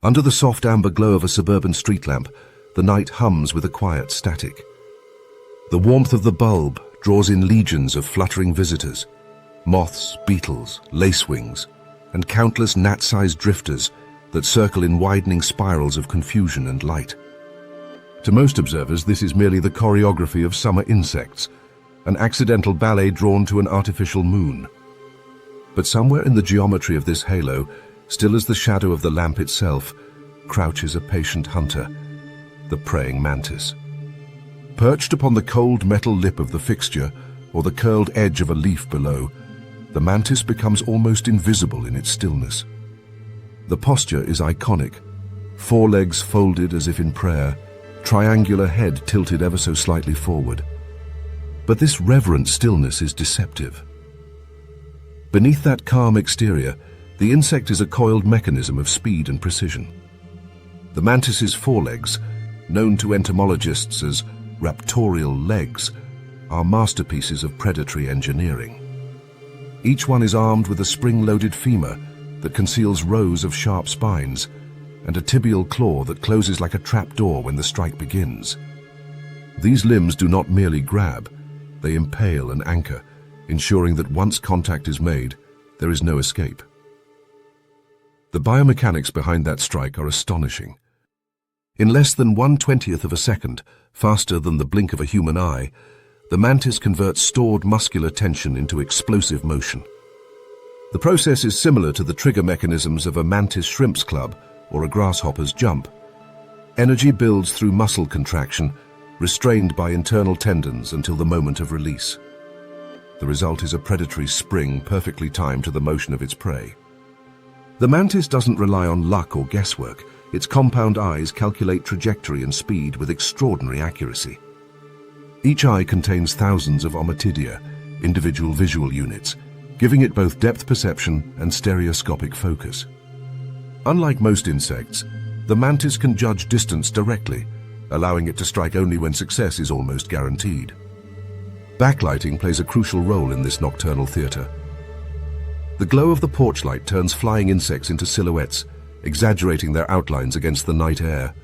Under the soft amber glow of a suburban street lamp, the night hums with a quiet static. The warmth of the bulb draws in legions of fluttering visitors, moths, beetles, lacewings, and countless gnat-sized drifters that circle in widening spirals of confusion and light. To most observers, this is merely the choreography of summer insects, an accidental ballet drawn to an artificial moon. But somewhere in the geometry of this halo, still as the shadow of the lamp itself, crouches a patient hunter, the praying mantis. Perched upon the cold metal lip of the fixture, or the curled edge of a leaf below, the mantis becomes almost invisible in its stillness. The posture is iconic, forelegs folded as if in prayer, triangular head tilted ever so slightly forward. But this reverent stillness is deceptive. Beneath that calm exterior, the insect is a coiled mechanism of speed and precision. The mantis's forelegs, known to entomologists as raptorial legs, are masterpieces of predatory engineering. Each one is armed with a spring-loaded femur that conceals rows of sharp spines and a tibial claw that closes like a trapdoor when the strike begins. These limbs do not merely grab, they impale and anchor, ensuring that once contact is made, there is no escape. The biomechanics behind that strike are astonishing. In less than 1/20th of a second, faster than the blink of a human eye, the mantis converts stored muscular tension into explosive motion. The process is similar to the trigger mechanisms of a mantis shrimp's club or a grasshopper's jump. Energy builds through muscle contraction, restrained by internal tendons until the moment of release. The result is a predatory spring perfectly timed to the motion of its prey. The mantis doesn't rely on luck or guesswork. Its compound eyes calculate trajectory and speed with extraordinary accuracy. Each eye contains thousands of ommatidia, individual visual units, giving it both depth perception and stereoscopic focus. Unlike most insects, the mantis can judge distance directly, allowing it to strike only when success is almost guaranteed. Backlighting plays a crucial role in this nocturnal theater. The glow of the porch light turns flying insects into silhouettes, exaggerating their outlines against the night air.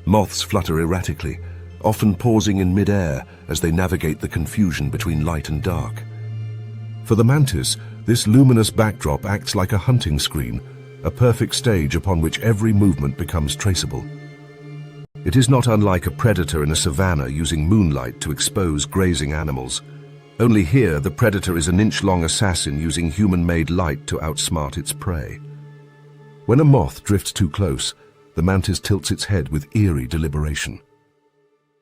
Moths flutter erratically, often pausing in mid-air as they navigate the confusion between light and dark. For the mantis, this luminous backdrop acts like a hunting screen, a perfect stage upon which every movement becomes traceable. It is not unlike a predator in a savanna using moonlight to expose grazing animals. Only here, the predator is an inch-long assassin using human-made light to outsmart its prey. When a moth drifts too close, the mantis tilts its head with eerie deliberation.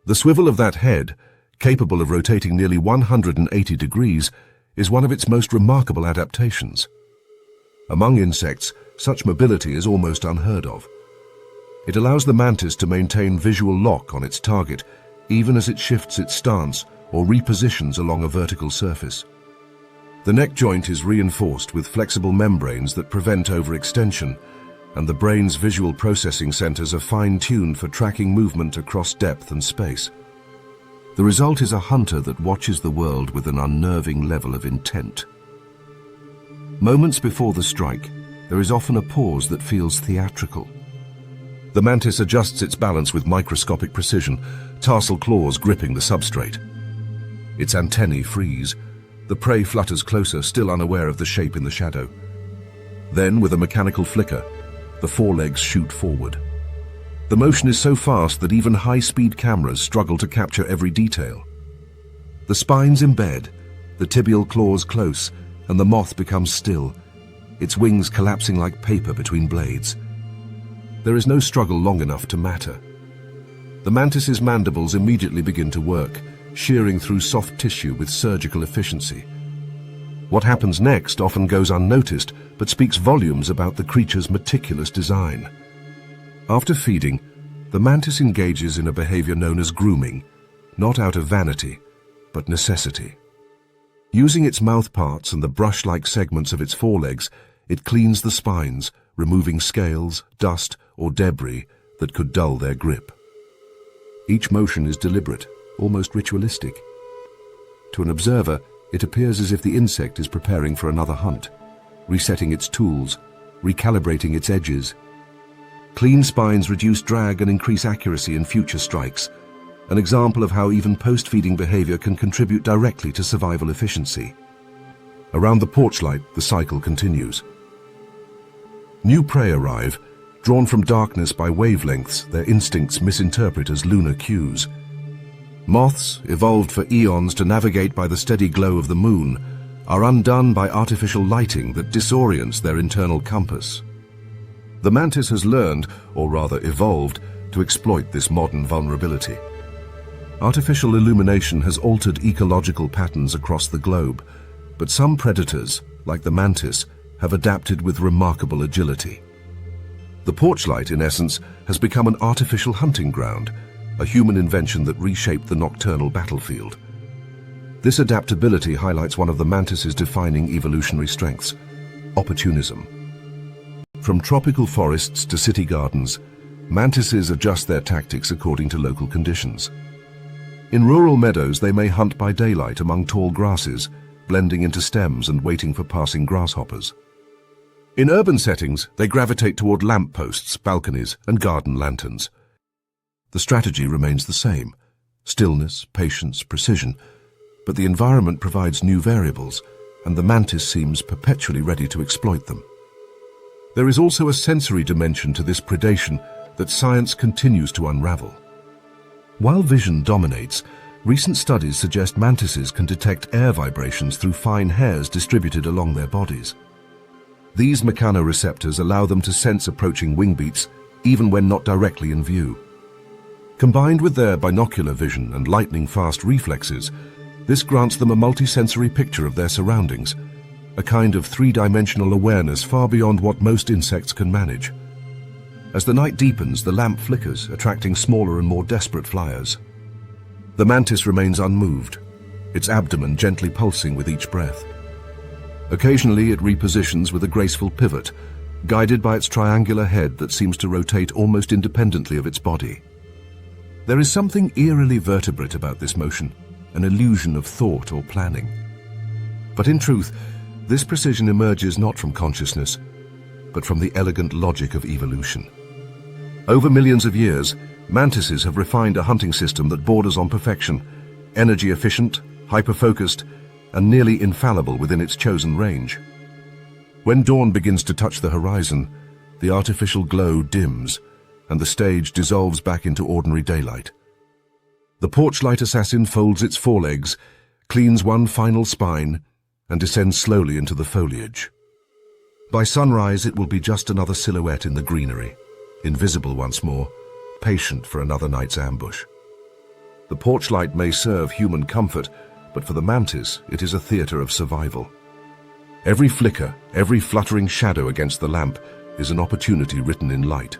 The swivel of that head, capable of rotating nearly 180 degrees, is one of its most remarkable adaptations. Among insects, such mobility is almost unheard of. It allows the mantis to maintain visual lock on its target, even as it shifts its stance or repositions along a vertical surface. The neck joint is reinforced with flexible membranes that prevent overextension, and the brain's visual processing centers are fine-tuned for tracking movement across depth and space. The result is a hunter that watches the world with an unnerving level of intent. Moments before the strike, there is often a pause that feels theatrical. The mantis adjusts its balance with microscopic precision, tarsal claws gripping the substrate. Its antennae freeze. The prey flutters closer, still unaware of the shape in the shadow. Then, with a mechanical flicker, the forelegs shoot forward. The motion is so fast that even high-speed cameras struggle to capture every detail. The spines embed, the tibial claws close, and the moth becomes still, its wings collapsing like paper between blades. There is no struggle long enough to matter. The mantis's mandibles immediately begin to work, shearing through soft tissue with surgical efficiency. What happens next often goes unnoticed, but speaks volumes about the creature's meticulous design. After feeding, the mantis engages in a behavior known as grooming, not out of vanity, but necessity. Using its mouth parts and the brush-like segments of its forelegs, it cleans the spines, removing scales, dust, or debris that could dull their grip. Each motion is deliberate, almost ritualistic. To an observer, it appears as if the insect is preparing for another hunt, resetting its tools, recalibrating its edges. Clean spines reduce drag and increase accuracy in future strikes, an example of how even post-feeding behavior can contribute directly to survival efficiency. Around the porch light, the cycle continues. New prey arrive, drawn from darkness by wavelengths their instincts misinterpret as lunar cues. Moths, evolved for eons to navigate by the steady glow of the moon, are undone by artificial lighting that disorients their internal compass. The mantis has learned, or rather evolved, to exploit this modern vulnerability. Artificial illumination has altered ecological patterns across the globe, but some predators, like the mantis, have adapted with remarkable agility. The porch light, in essence, has become an artificial hunting ground, a human invention that reshaped the nocturnal battlefield. This adaptability highlights one of the mantis's defining evolutionary strengths: opportunism. From tropical forests to city gardens, mantises adjust their tactics according to local conditions. In rural meadows, they may hunt by daylight among tall grasses, blending into stems and waiting for passing grasshoppers. In urban settings, they gravitate toward lamp posts, balconies, and garden lanterns. The strategy remains the same: stillness, patience, precision, but the environment provides new variables, and the mantis seems perpetually ready to exploit them. There is also a sensory dimension to this predation that science continues to unravel. While vision dominates, recent studies suggest mantises can detect air vibrations through fine hairs distributed along their bodies. These mechanoreceptors allow them to sense approaching wing beats even when not directly in view. Combined with their binocular vision and lightning-fast reflexes, this grants them a multisensory picture of their surroundings, a kind of three-dimensional awareness far beyond what most insects can manage. As the night deepens, the lamp flickers, attracting smaller and more desperate flyers. The mantis remains unmoved, its abdomen gently pulsing with each breath. Occasionally, it repositions with a graceful pivot, guided by its triangular head that seems to rotate almost independently of its body. There is something eerily vertebrate about this motion, an illusion of thought or planning. But in truth, this precision emerges not from consciousness, but from the elegant logic of evolution. Over millions of years, mantises have refined a hunting system that borders on perfection, energy efficient, hyper-focused, and nearly infallible within its chosen range. When dawn begins to touch the horizon, the artificial glow dims, and the stage dissolves back into ordinary daylight. The porch-light assassin folds its forelegs, cleans one final spine, and descends slowly into the foliage. By sunrise, it will be just another silhouette in the greenery, invisible once more, patient for another night's ambush. The porch light may serve human comfort, but for the mantis, it is a theater of survival. Every flicker, every fluttering shadow against the lamp is an opportunity written in light.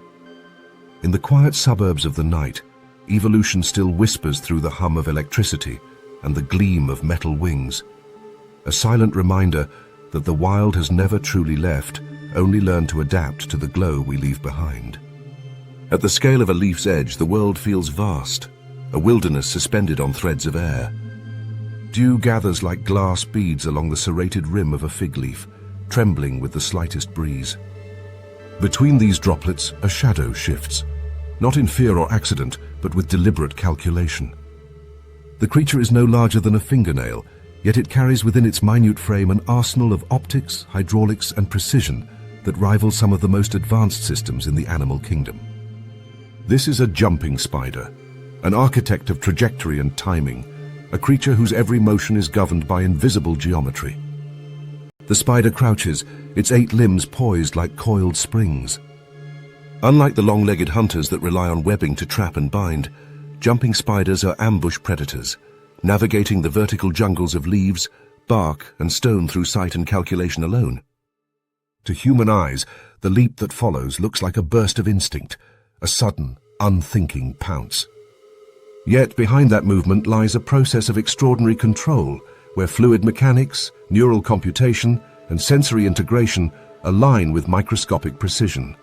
In the quiet suburbs of the night, evolution still whispers through the hum of electricity and the gleam of metal wings, a silent reminder that the wild has never truly left, only learned to adapt to the glow we leave behind. At the scale of a leaf's edge, the world feels vast, a wilderness suspended on threads of air. Dew gathers like glass beads along the serrated rim of a fig leaf, trembling with the slightest breeze. Between these droplets, a shadow shifts, not in fear or accident, but with deliberate calculation. The creature is no larger than a fingernail, yet it carries within its minute frame an arsenal of optics, hydraulics, and precision that rivals some of the most advanced systems in the animal kingdom. This is a jumping spider, an architect of trajectory and timing, a creature whose every motion is governed by invisible geometry. The spider crouches, its 8 limbs poised like coiled springs. Unlike the long-legged hunters that rely on webbing to trap and bind, jumping spiders are ambush predators, navigating the vertical jungles of leaves, bark, and stone through sight and calculation alone. To human eyes, the leap that follows looks like a burst of instinct, a sudden, unthinking pounce. Yet behind that movement lies a process of extraordinary control, where fluid mechanics, neural computation, and sensory integration align with microscopic precision.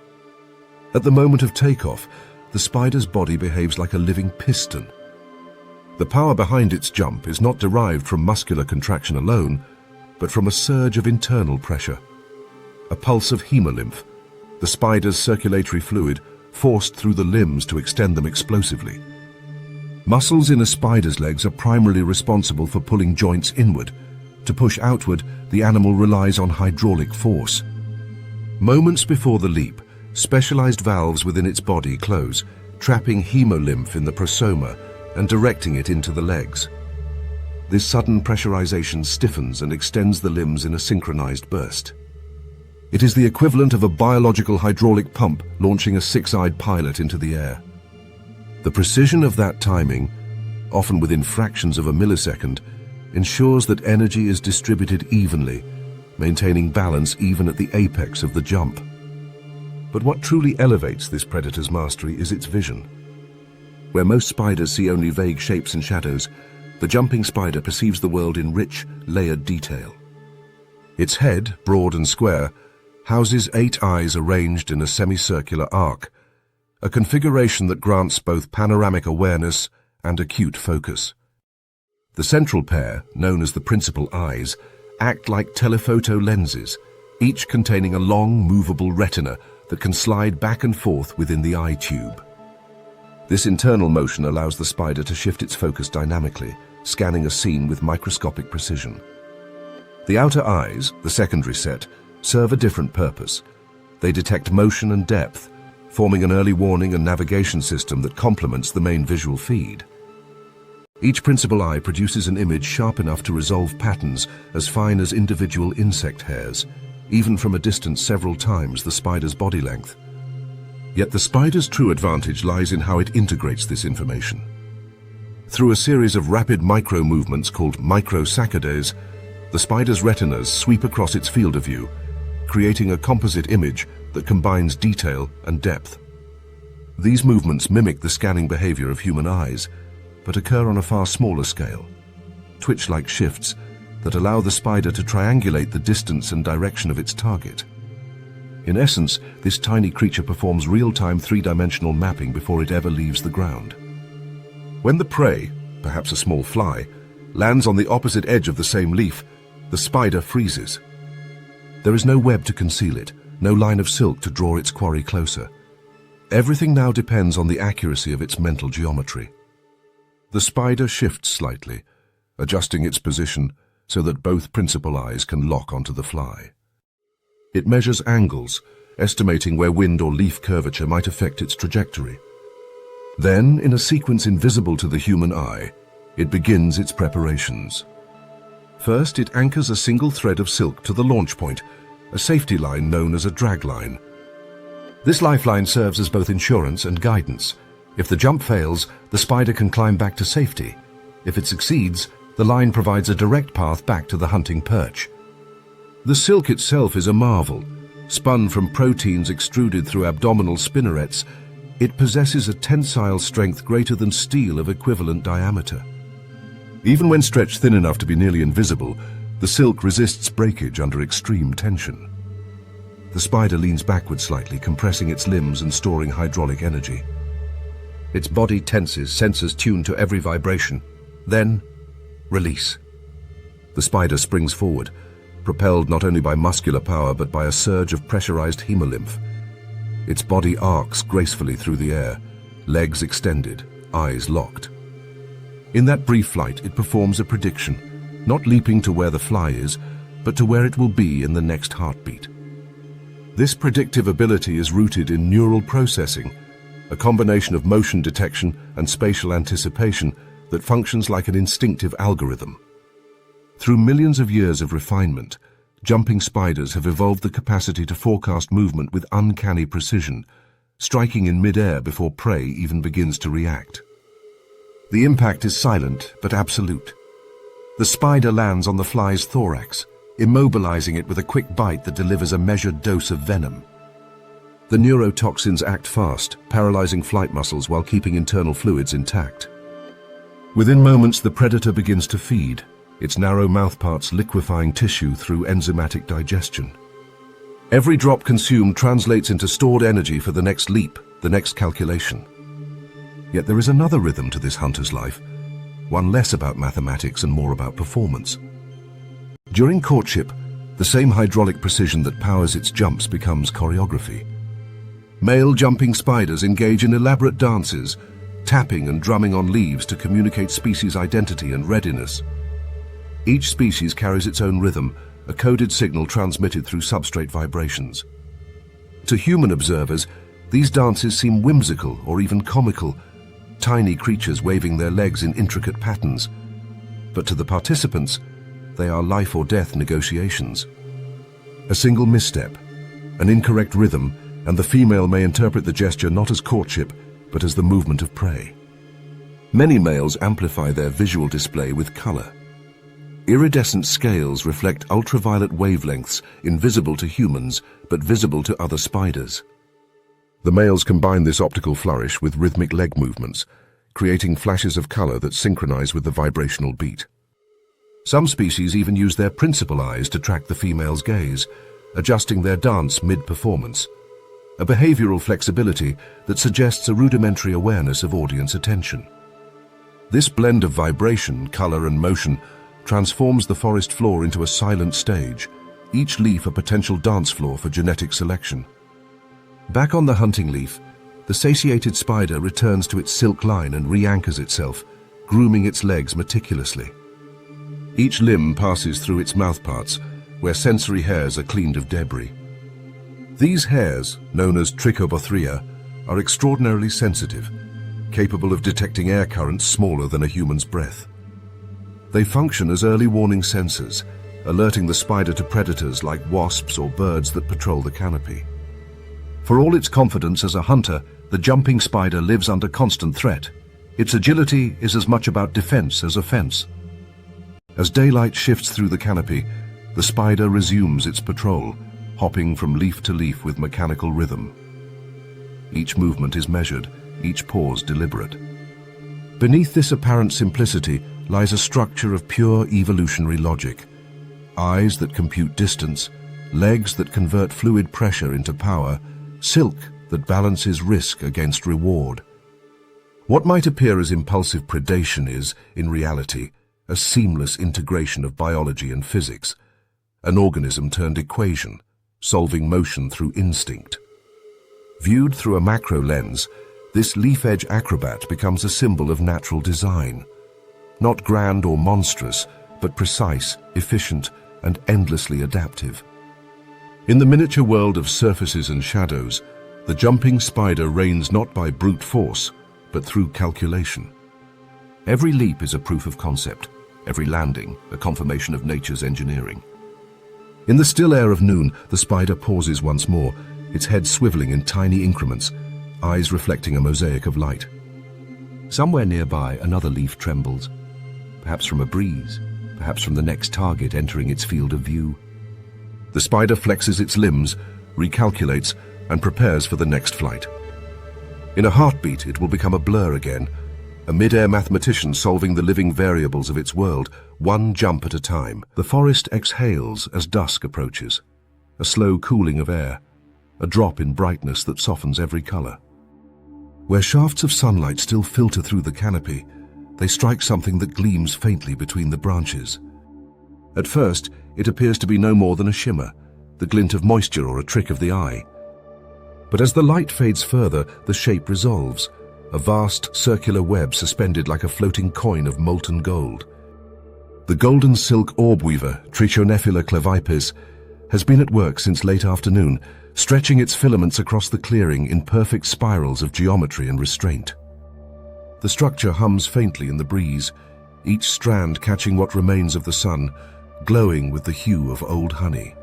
At the moment of takeoff, the spider's body behaves like a living piston. The power behind its jump is not derived from muscular contraction alone, but from a surge of internal pressure. A pulse of hemolymph, the spider's circulatory fluid, forced through the limbs to extend them explosively. Muscles in a spider's legs are primarily responsible for pulling joints inward. To push outward, the animal relies on hydraulic force. Moments before the leap, specialized valves within its body close, trapping hemolymph in the prosoma and directing it into the legs. This sudden pressurization stiffens and extends the limbs in a synchronized burst. It is the equivalent of a biological hydraulic pump launching a six-eyed pilot into the air. The precision of that timing, often within fractions of a millisecond, ensures that energy is distributed evenly, maintaining balance even at the apex of the jump. But what truly elevates this predator's mastery is its vision. Where most spiders see only vague shapes and shadows, the jumping spider perceives the world in rich, layered detail. Its head, broad and square, houses 8 eyes arranged in a semicircular arc, a configuration that grants both panoramic awareness and acute focus. The central pair, known as the principal eyes, act like telephoto lenses, each containing a long, movable retina that can slide back and forth within the eye tube. This internal motion allows the spider to shift its focus dynamically, scanning a scene with microscopic precision. The outer eyes, the secondary set, serve a different purpose. They detect motion and depth, forming an early warning and navigation system that complements the main visual feed. Each principal eye produces an image sharp enough to resolve patterns as fine as individual insect hairs, even from a distance several times the spider's body length. Yet the spider's true advantage lies in how it integrates this information. Through a series of rapid micro-movements called microsaccades, the spider's retinas sweep across its field of view, creating a composite image that combines detail and depth. These movements mimic the scanning behavior of human eyes, but occur on a far smaller scale, twitch-like shifts that allow the spider to triangulate the distance and direction of its target. In essence, this tiny creature performs real-time three-dimensional mapping before it ever leaves the ground. When the prey, perhaps a small fly, lands on the opposite edge of the same leaf, the spider freezes. There is no web to conceal it, no line of silk to draw its quarry closer. Everything now depends on the accuracy of its mental geometry. The spider shifts slightly, adjusting its position so that both principal eyes can lock onto the fly. It measures angles, estimating where wind or leaf curvature might affect its trajectory. Then, in a sequence invisible to the human eye, it begins its preparations. First, it anchors a single thread of silk to the launch point, a safety line known as a drag line. This lifeline serves as both insurance and guidance. If the jump fails, the spider can climb back to safety. If it succeeds, the line provides a direct path back to the hunting perch. The silk itself is a marvel. Spun from proteins extruded through abdominal spinnerets, it possesses a tensile strength greater than steel of equivalent diameter. Even when stretched thin enough to be nearly invisible, the silk resists breakage under extreme tension. The spider leans backward slightly, compressing its limbs and storing hydraulic energy. Its body tenses, sensors tuned to every vibration. Then, release. The spider springs forward, propelled not only by muscular power but by a surge of pressurized hemolymph. Its body arcs gracefully through the air, legs extended, eyes locked. In that brief flight, it performs a prediction, not leaping to where the fly is, but to where it will be in the next heartbeat. This predictive ability is rooted in neural processing, a combination of motion detection and spatial anticipation that functions like an instinctive algorithm. Through millions of years of refinement, jumping spiders have evolved the capacity to forecast movement with uncanny precision, striking in mid-air before prey even begins to react. The impact is silent but absolute. The spider lands on the fly's thorax, immobilizing it with a quick bite that delivers a measured dose of venom. The neurotoxins act fast, paralyzing flight muscles while keeping internal fluids intact. Within moments, the predator begins to feed, its narrow mouthparts liquefying tissue through enzymatic digestion. Every drop consumed translates into stored energy for the next leap, the next calculation. Yet there is another rhythm to this hunter's life, one less about mathematics and more about performance. During courtship, the same hydraulic precision that powers its jumps becomes choreography. Male jumping spiders engage in elaborate dances, tapping and drumming on leaves to communicate species identity and readiness. Each species carries its own rhythm, a coded signal transmitted through substrate vibrations. To human observers, these dances seem whimsical or even comical, tiny creatures waving their legs in intricate patterns. But to the participants, they are life or death negotiations. A single misstep, an incorrect rhythm, and the female may interpret the gesture not as courtship, but as the movement of prey. Many males amplify their visual display with color. Iridescent scales reflect ultraviolet wavelengths invisible to humans, but visible to other spiders. The males combine this optical flourish with rhythmic leg movements, creating flashes of color that synchronize with the vibrational beat. Some species even use their principal eyes to track the female's gaze, adjusting their dance mid-performance. A behavioral flexibility that suggests a rudimentary awareness of audience attention. This blend of vibration, color, and motion transforms the forest floor into a silent stage, each leaf a potential dance floor for genetic selection. Back on the hunting leaf, the satiated spider returns to its silk line and re-anchors itself, grooming its legs meticulously. Each limb passes through its mouthparts, where sensory hairs are cleaned of debris. These hairs, known as trichobothria, are extraordinarily sensitive, capable of detecting air currents smaller than a human's breath. They function as early warning sensors, alerting the spider to predators like wasps or birds that patrol the canopy. For all its confidence as a hunter, the jumping spider lives under constant threat. Its agility is as much about defense as offense. As daylight shifts through the canopy, the spider resumes its patrol, hopping from leaf to leaf with mechanical rhythm. Each movement is measured, each pause deliberate. Beneath this apparent simplicity lies a structure of pure evolutionary logic. Eyes that compute distance, legs that convert fluid pressure into power, silk that balances risk against reward. What might appear as impulsive predation is, in reality, a seamless integration of biology and physics, an organism turned equation, solving motion through instinct. Viewed through a macro lens, this leaf-edge acrobat becomes a symbol of natural design. Not grand or monstrous, but precise, efficient, and endlessly adaptive. In the miniature world of surfaces and shadows, the jumping spider reigns not by brute force, but through calculation. Every leap is a proof of concept, every landing a confirmation of nature's engineering. In the still air of noon, the spider pauses once more, its head swiveling in tiny increments, eyes reflecting a mosaic of light. Somewhere nearby, another leaf trembles, perhaps from a breeze, perhaps from the next target entering its field of view. The spider flexes its limbs, recalculates, and prepares for the next flight. In a heartbeat, it will become a blur again, a mid-air mathematician solving the living variables of its world, one jump at a time. The forest exhales as dusk approaches, a slow cooling of air, a drop in brightness that softens every color. Where shafts of sunlight still filter through the canopy, they strike something that gleams faintly between the branches. At first, it appears to be no more than a shimmer, the glint of moisture or a trick of the eye. But as the light fades further, the shape resolves, a vast circular web suspended like a floating coin of molten gold. The golden silk orb-weaver, Trichonephila clavipes, has been at work since late afternoon, stretching its filaments across the clearing in perfect spirals of geometry and restraint. The structure hums faintly in the breeze, each strand catching what remains of the sun, glowing with the hue of old honey.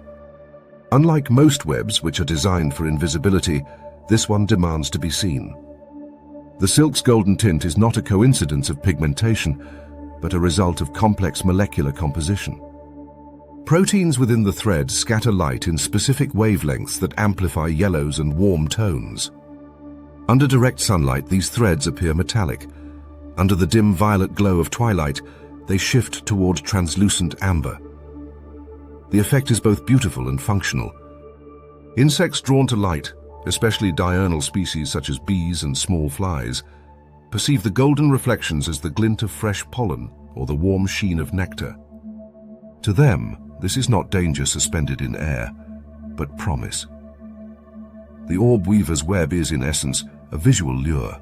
Unlike most webs, which are designed for invisibility, this one demands to be seen. The silk's golden tint is not a coincidence of pigmentation, but a result of complex molecular composition. Proteins within the thread scatter light in specific wavelengths that amplify yellows and warm tones. Under direct sunlight, these threads appear metallic. Under the dim violet glow of twilight, they shift toward translucent amber. The effect is both beautiful and functional. Insects drawn to light, especially diurnal species such as bees and small flies, perceive the golden reflections as the glint of fresh pollen or the warm sheen of nectar. To them, this is not danger suspended in air, but promise. The orb-weaver's web is, in essence, a visual lure.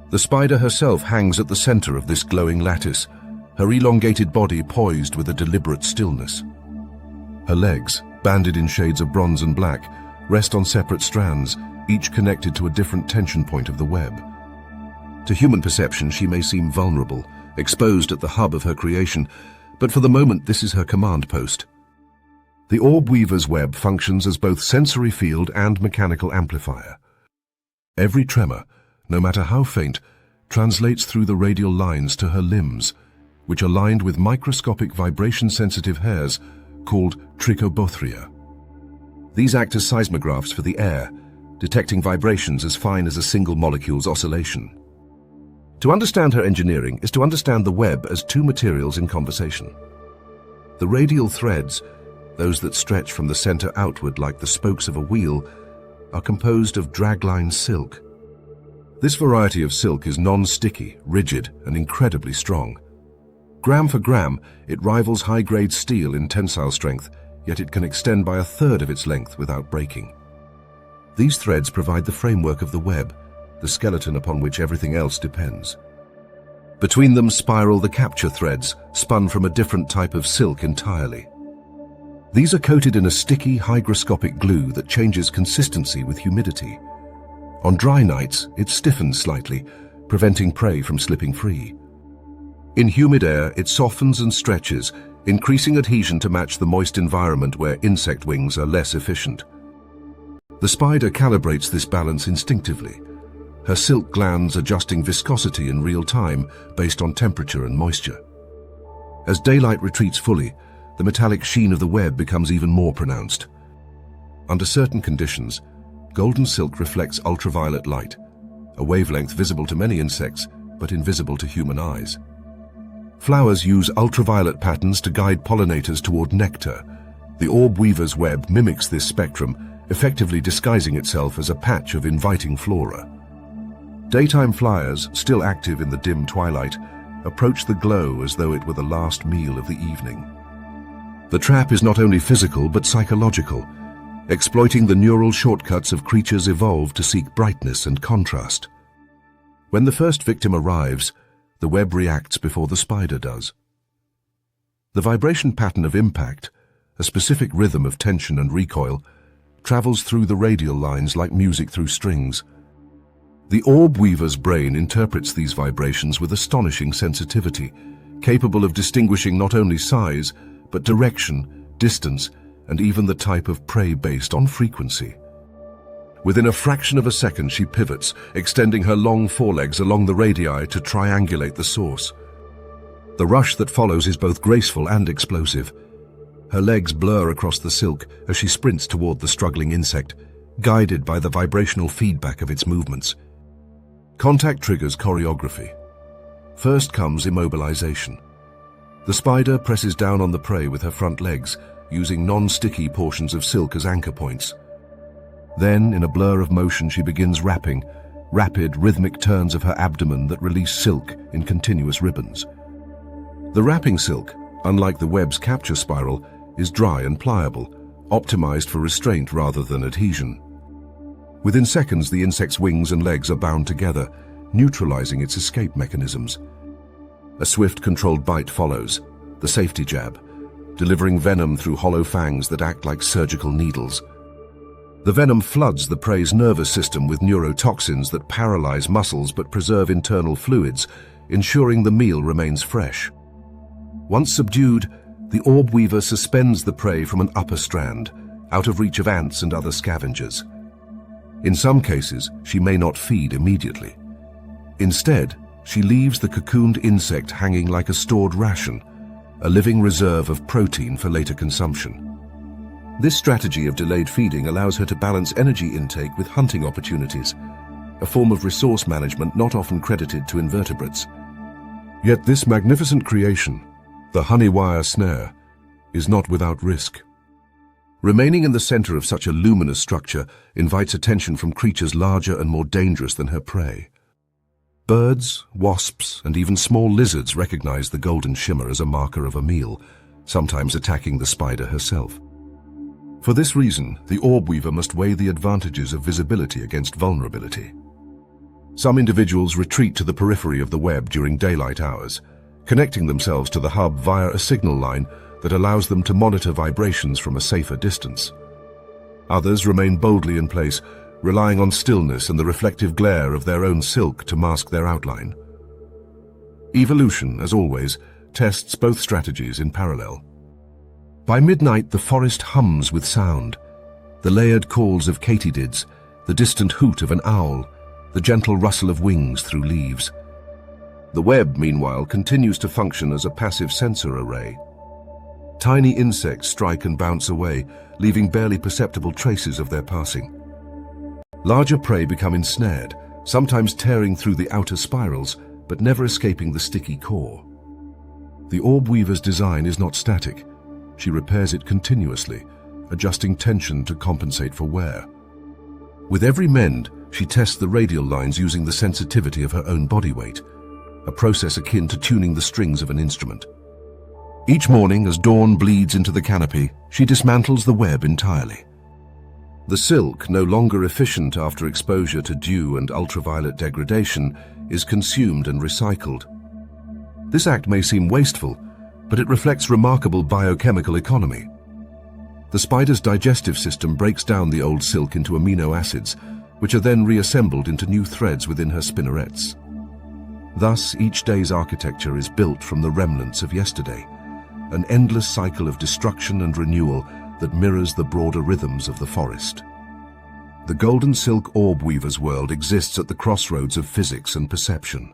The spider herself hangs at the center of this glowing lattice, her elongated body poised with a deliberate stillness. Her legs, banded in shades of bronze and black, rest on separate strands, each connected to a different tension point of the web. To human perception, she may seem vulnerable, exposed at the hub of her creation, but for the moment this is her command post. The orb-weaver's web functions as both sensory field and mechanical amplifier. Every tremor, no matter how faint, translates through the radial lines to her limbs, which are lined with microscopic vibration-sensitive hairs called trichobothria. These act as seismographs for the air, detecting vibrations as fine as a single molecule's oscillation. To understand her engineering is to understand the web as two materials in conversation. The radial threads, those that stretch from the center outward like the spokes of a wheel, are composed of dragline silk. This variety of silk is non-sticky, rigid, and incredibly strong. Gram for gram, it rivals high-grade steel in tensile strength, yet it can extend by a third of its length without breaking. These threads provide the framework of the web, the skeleton upon which everything else depends. Between them spiral the capture threads, spun from a different type of silk entirely. These are coated in a sticky, hygroscopic glue that changes consistency with humidity. On dry nights, it stiffens slightly, preventing prey from slipping free. In humid air, it softens and stretches, increasing adhesion to match the moist environment where insect wings are less efficient. The spider calibrates this balance instinctively, her silk glands adjusting viscosity in real time based on temperature and moisture. As daylight retreats fully, the metallic sheen of the web becomes even more pronounced. Under certain conditions, golden silk reflects ultraviolet light, a wavelength visible to many insects but invisible to human eyes. Flowers use ultraviolet patterns to guide pollinators toward nectar. The orb-weaver's web mimics this spectrum, effectively disguising itself as a patch of inviting flora. Daytime flyers, still active in the dim twilight, approach the glow as though it were the last meal of the evening. The trap is not only physical but psychological, exploiting the neural shortcuts of creatures evolved to seek brightness and contrast. When the first victim arrives, the web reacts before the spider does. The vibration pattern of impact, a specific rhythm of tension and recoil, travels through the radial lines like music through strings. The orb-weaver's brain interprets these vibrations with astonishing sensitivity, capable of distinguishing not only size, but direction, distance, and even the type of prey based on frequency. Within a fraction of a second, she pivots, extending her long forelegs along the radii to triangulate the source. The rush that follows is both graceful and explosive. Her legs blur across the silk as she sprints toward the struggling insect, guided by the vibrational feedback of its movements. Contact triggers choreography. First comes immobilization. The spider presses down on the prey with her front legs, using non-sticky portions of silk as anchor points. Then, in a blur of motion, she begins rapping, rapid, rhythmic turns of her abdomen that release silk in continuous ribbons. The rapping silk, unlike the web's capture spiral, is dry and pliable, optimized for restraint rather than adhesion. Within seconds, the insect's wings and legs are bound together, neutralizing its escape mechanisms. A swift, controlled bite follows, the safety jab, delivering venom through hollow fangs that act like surgical needles. The venom floods the prey's nervous system with neurotoxins that paralyze muscles but preserve internal fluids, ensuring the meal remains fresh. Once subdued, the orb-weaver suspends the prey from an upper strand, out of reach of ants and other scavengers. In some cases, she may not feed immediately. Instead, she leaves the cocooned insect hanging like a stored ration, a living reserve of protein for later consumption. This strategy of delayed feeding allows her to balance energy intake with hunting opportunities, a form of resource management not often credited to invertebrates. Yet this magnificent creation, the honey wire snare, is not without risk. Remaining in the center of such a luminous structure invites attention from creatures larger and more dangerous than her prey. Birds, wasps, and even small lizards recognize the golden shimmer as a marker of a meal, sometimes attacking the spider herself. For this reason, the orb-weaver must weigh the advantages of visibility against vulnerability. Some individuals retreat to the periphery of the web during daylight hours, connecting themselves to the hub via a signal line that allows them to monitor vibrations from a safer distance. Others remain boldly in place, relying on stillness and the reflective glare of their own silk to mask their outline. Evolution, as always, tests both strategies in parallel. By midnight, the forest hums with sound. The layered calls of katydids, the distant hoot of an owl, the gentle rustle of wings through leaves. The web, meanwhile, continues to function as a passive sensor array. Tiny insects strike and bounce away, leaving barely perceptible traces of their passing. Larger prey become ensnared, sometimes tearing through the outer spirals, but never escaping the sticky core. The orb-weaver's design is not static. She repairs it continuously, adjusting tension to compensate for wear. With every mend, she tests the radial lines using the sensitivity of her own body weight, a process akin to tuning the strings of an instrument. Each morning, as dawn bleeds into the canopy, she dismantles the web entirely. The silk, no longer efficient after exposure to dew and ultraviolet degradation, is consumed and recycled. This act may seem wasteful, but it reflects remarkable biochemical economy. The spider's digestive system breaks down the old silk into amino acids, which are then reassembled into new threads within her spinnerets. Thus, each day's architecture is built from the remnants of yesterday, an endless cycle of destruction and renewal that mirrors the broader rhythms of the forest. The golden silk orb-weaver's world exists at the crossroads of physics and perception.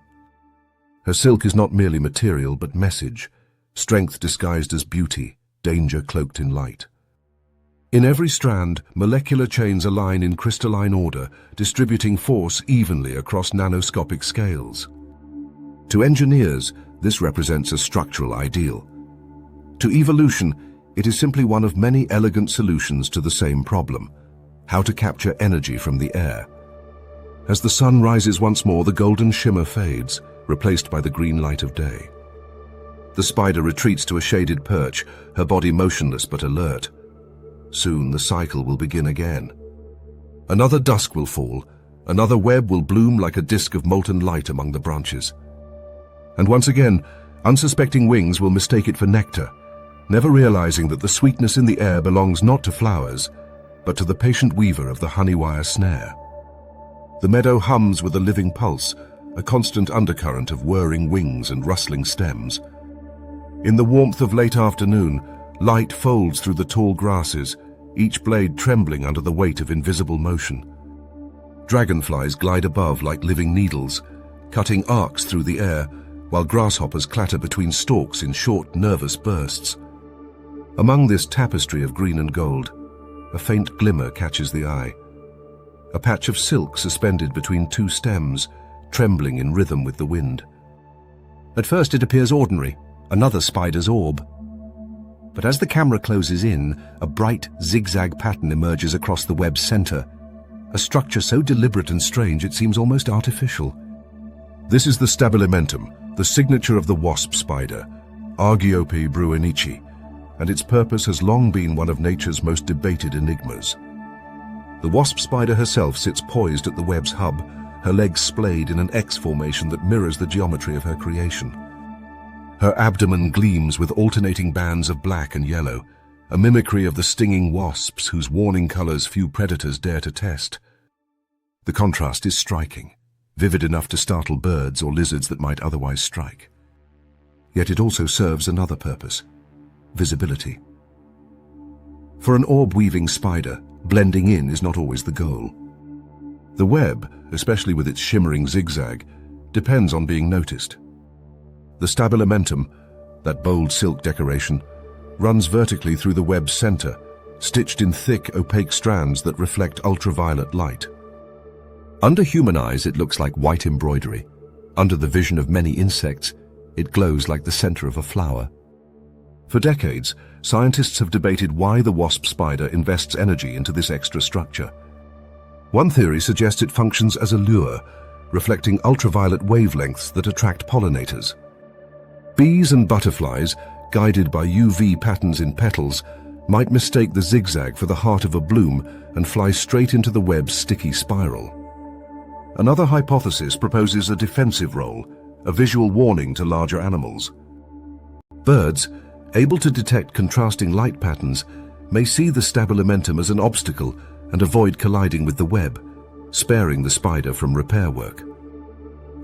Her silk is not merely material but message, strength disguised as beauty, danger cloaked in light. In every strand, molecular chains align in crystalline order, distributing force evenly across nanoscopic scales. To engineers, this represents a structural ideal. To evolution, it is simply one of many elegant solutions to the same problem: how to capture energy from the air. As the sun rises once more, the golden shimmer fades, replaced by the green light of day. The spider retreats to a shaded perch, her body motionless but alert. Soon the cycle will begin again. Another dusk will fall, another web will bloom like a disk of molten light among the branches. And once again, unsuspecting wings will mistake it for nectar, never realizing that the sweetness in the air belongs not to flowers, but to the patient weaver of the honey-wire snare. The meadow hums with a living pulse, a constant undercurrent of whirring wings and rustling stems. In the warmth of late afternoon, light folds through the tall grasses, each blade trembling under the weight of invisible motion. Dragonflies glide above like living needles, cutting arcs through the air, while grasshoppers clatter between stalks in short, nervous bursts. Among this tapestry of green and gold, a faint glimmer catches the eye. A patch of silk suspended between two stems, trembling in rhythm with the wind. At first it appears ordinary, another spider's orb. But as the camera closes in, a bright zigzag pattern emerges across the web's center, a structure so deliberate and strange it seems almost artificial. This is the stabilimentum, the signature of the wasp spider, Argiope bruinici, and its purpose has long been one of nature's most debated enigmas. The wasp spider herself sits poised at the web's hub, her legs splayed in an X formation that mirrors the geometry of her creation. Her abdomen gleams with alternating bands of black and yellow, a mimicry of the stinging wasps whose warning colors few predators dare to test. The contrast is striking, vivid enough to startle birds or lizards that might otherwise strike. Yet it also serves another purpose: visibility. For an orb-weaving spider, blending in is not always the goal. The web, especially with its shimmering zigzag, depends on being noticed. The stabilimentum, that bold silk decoration, runs vertically through the web's center, stitched in thick, opaque strands that reflect ultraviolet light. Under human eyes, it looks like white embroidery. Under the vision of many insects, it glows like the center of a flower. For decades, scientists have debated why the wasp spider invests energy into this extra structure. One theory suggests it functions as a lure, reflecting ultraviolet wavelengths that attract pollinators. Bees and butterflies, guided by UV patterns in petals, might mistake the zigzag for the heart of a bloom and fly straight into the web's sticky spiral. Another hypothesis proposes a defensive role, a visual warning to larger animals. Birds, able to detect contrasting light patterns, may see the stabilimentum as an obstacle and avoid colliding with the web, sparing the spider from repair work.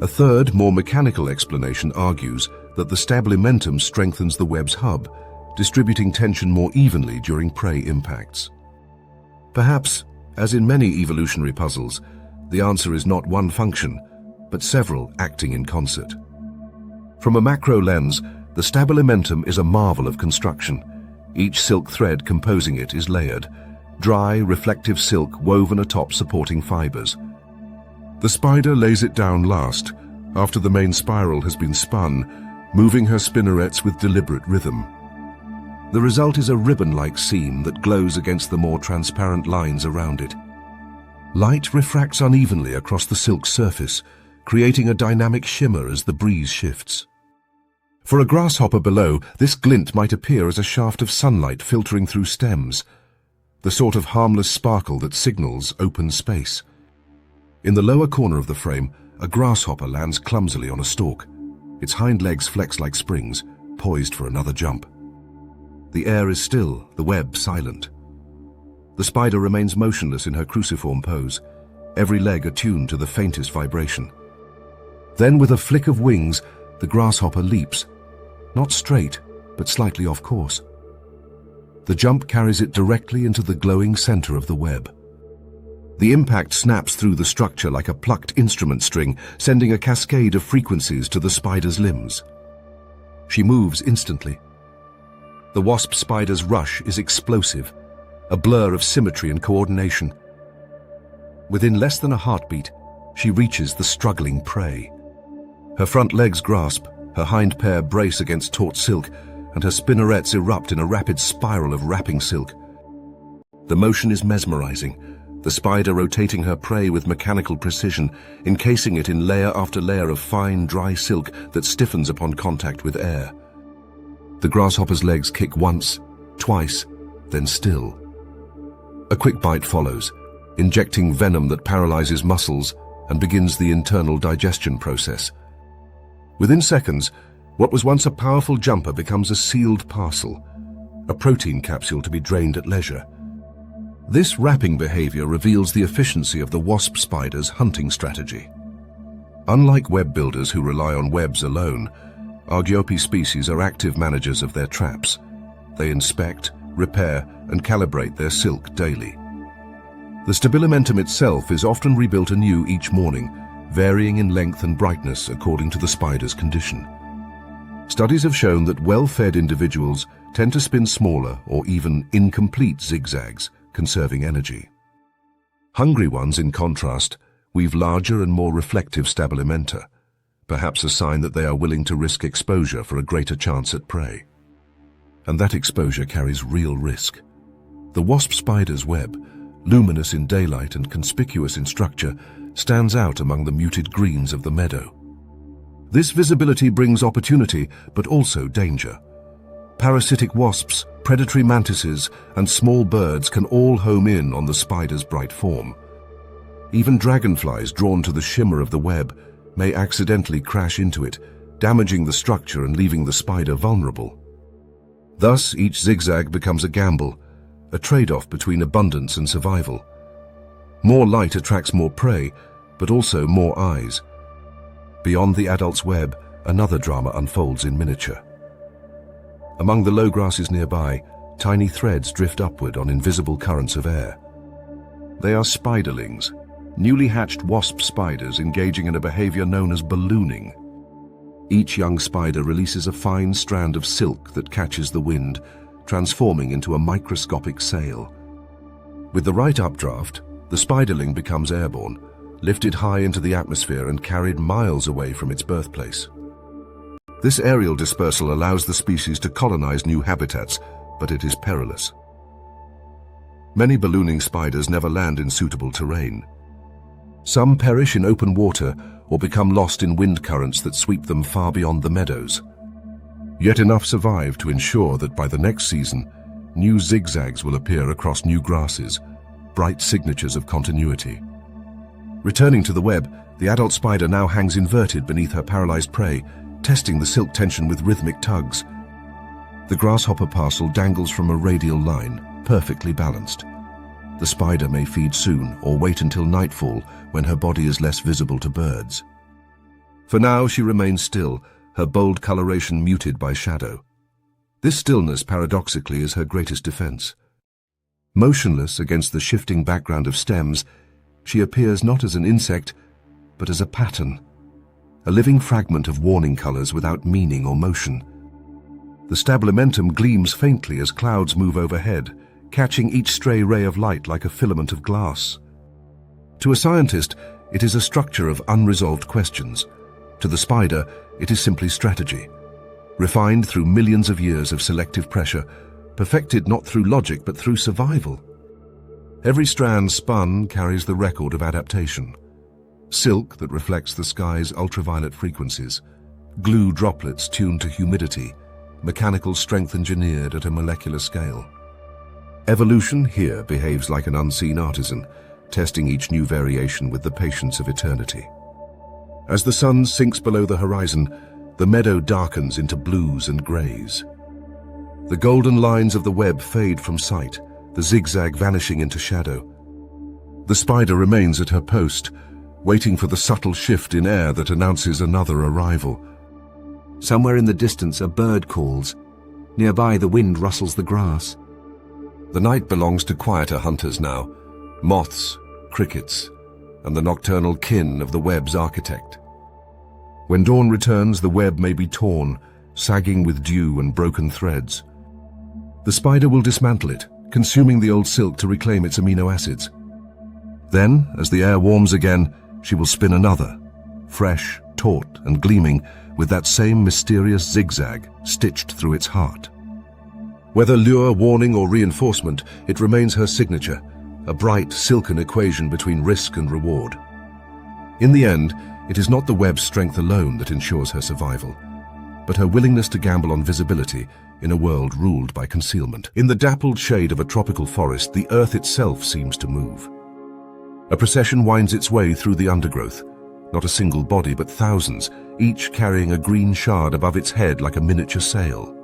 A third, more mechanical explanation argues that the stabilimentum strengthens the web's hub, distributing tension more evenly during prey impacts. Perhaps, as in many evolutionary puzzles, the answer is not one function, but several acting in concert. From a macro lens, the stabilimentum is a marvel of construction. Each silk thread composing it is layered, dry, reflective silk woven atop supporting fibers. The spider lays it down last, after the main spiral has been spun, moving her spinnerets with deliberate rhythm. The result is a ribbon-like seam that glows against the more transparent lines around it. Light refracts unevenly across the silk surface, creating a dynamic shimmer as the breeze shifts. For a grasshopper below, this glint might appear as a shaft of sunlight filtering through stems, the sort of harmless sparkle that signals open space. In the lower corner of the frame, a grasshopper lands clumsily on a stalk. Its hind legs flex like springs, poised for another jump. The air is still, the web silent. The spider remains motionless in her cruciform pose, every leg attuned to the faintest vibration. Then, with a flick of wings, the grasshopper leaps, not straight, but slightly off course. The jump carries it directly into the glowing center of the web. The impact snaps through the structure like a plucked instrument string, sending a cascade of frequencies to the spider's limbs. She moves instantly. The wasp spider's rush is explosive, a blur of symmetry and coordination. Within less than a heartbeat, she reaches the struggling prey. Her front legs grasp, her hind pair brace against taut silk, and her spinnerets erupt in a rapid spiral of wrapping silk. The motion is mesmerizing, the spider rotating her prey with mechanical precision, encasing it in layer after layer of fine, dry silk that stiffens upon contact with air. The grasshopper's legs kick once, twice, then still. A quick bite follows, injecting venom that paralyzes muscles and begins the internal digestion process. Within seconds, what was once a powerful jumper becomes a sealed parcel, a protein capsule to be drained at leisure. This wrapping behavior reveals the efficiency of the wasp spider's hunting strategy. Unlike web builders who rely on webs alone, Argiope species are active managers of their traps. They inspect, repair, and calibrate their silk daily. The stabilimentum itself is often rebuilt anew each morning, varying in length and brightness according to the spider's condition. Studies have shown that well-fed individuals tend to spin smaller or even incomplete zigzags, conserving energy. Hungry ones, in contrast, weave larger and more reflective stabilimenta, perhaps a sign that they are willing to risk exposure for a greater chance at prey. And that exposure carries real risk. The wasp spider's web, luminous in daylight and conspicuous in structure, stands out among the muted greens of the meadow. This visibility brings opportunity, but also danger. Parasitic wasps, predatory mantises, and small birds can all home in on the spider's bright form. Even dragonflies drawn to the shimmer of the web may accidentally crash into it, damaging the structure and leaving the spider vulnerable. Thus, each zigzag becomes a gamble, a trade-off between abundance and survival. More light attracts more prey, but also more eyes. Beyond the adult's web, another drama unfolds in miniature. Among the low grasses nearby, tiny threads drift upward on invisible currents of air. They are spiderlings, newly hatched wasp spiders engaging in a behavior known as ballooning. Each young spider releases a fine strand of silk that catches the wind, transforming into a microscopic sail. With the right updraft, the spiderling becomes airborne, lifted high into the atmosphere and carried miles away from its birthplace. This aerial dispersal allows the species to colonize new habitats, but it is perilous. Many ballooning spiders never land in suitable terrain. Some perish in open water or become lost in wind currents that sweep them far beyond the meadows. Yet enough survive to ensure that by the next season, new zigzags will appear across new grasses, bright signatures of continuity. Returning to the web, the adult spider now hangs inverted beneath her paralyzed prey, testing the silk tension with rhythmic tugs. The grasshopper parcel dangles from a radial line, perfectly balanced. The spider may feed soon or wait until nightfall when her body is less visible to birds. For now, she remains still, her bold coloration muted by shadow. This stillness, paradoxically, is her greatest defense. Motionless against the shifting background of stems, she appears not as an insect, but as a pattern, a living fragment of warning colors without meaning or motion. The stabilimentum gleams faintly as clouds move overhead, catching each stray ray of light like a filament of glass. To a scientist, it is a structure of unresolved questions. To the spider, it is simply strategy, refined through millions of years of selective pressure, perfected not through logic but through survival. Every strand spun carries the record of adaptation. Silk that reflects the sky's ultraviolet frequencies, glue droplets tuned to humidity, mechanical strength engineered at a molecular scale. Evolution here behaves like an unseen artisan, testing each new variation with the patience of eternity. As the sun sinks below the horizon, the meadow darkens into blues and grays. The golden lines of the web fade from sight, the zigzag vanishing into shadow. The spider remains at her post, waiting for the subtle shift in air that announces another arrival. Somewhere in the distance, a bird calls. Nearby, the wind rustles the grass. The night belongs to quieter hunters now, moths, crickets, and the nocturnal kin of the web's architect. When dawn returns, the web may be torn, sagging with dew and broken threads. The spider will dismantle it, consuming the old silk to reclaim its amino acids. Then, as the air warms again, she will spin another, fresh, taut, and gleaming, with that same mysterious zigzag stitched through its heart. Whether lure, warning, or reinforcement, it remains her signature, a bright, silken equation between risk and reward. In the end, it is not the web's strength alone that ensures her survival, but her willingness to gamble on visibility in a world ruled by concealment. In the dappled shade of a tropical forest, the earth itself seems to move. A procession winds its way through the undergrowth, not a single body but thousands, each carrying a green shard above its head like a miniature sail.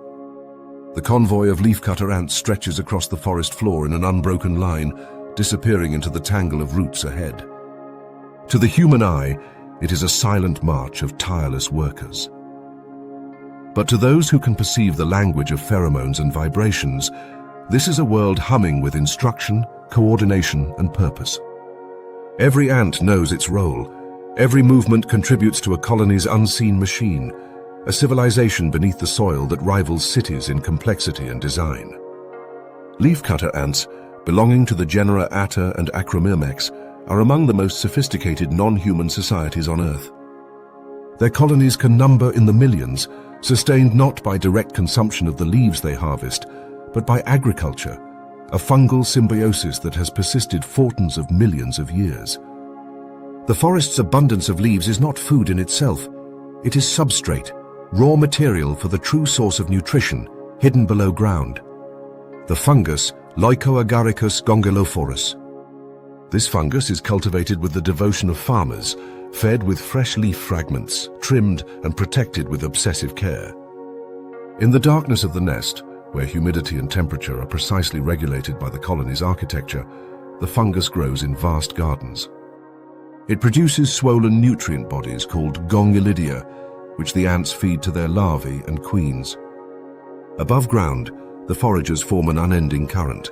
The convoy of leafcutter ants stretches across the forest floor in an unbroken line, disappearing into the tangle of roots ahead. To the human eye, it is a silent march of tireless workers. But to those who can perceive the language of pheromones and vibrations, this is a world humming with instruction, coordination, and purpose. Every ant knows its role. Every movement contributes to a colony's unseen machine, a civilization beneath the soil that rivals cities in complexity and design. Leafcutter ants, belonging to the genera Atta and Acromyrmex, are among the most sophisticated non-human societies on Earth. Their colonies can number in the millions, sustained not by direct consumption of the leaves they harvest, but by agriculture, a fungal symbiosis that has persisted fortunes of millions of years. The forest's abundance of leaves is not food in itself. It is substrate, raw material for the true source of nutrition, hidden below ground. The fungus, Leucoagaricus gongelophorus. This fungus is cultivated with the devotion of farmers, fed with fresh leaf fragments, trimmed and protected with obsessive care. In the darkness of the nest, where humidity and temperature are precisely regulated by the colony's architecture, the fungus grows in vast gardens. It produces swollen nutrient bodies called gongilidia, which the ants feed to their larvae and queens. Above ground, the foragers form an unending current.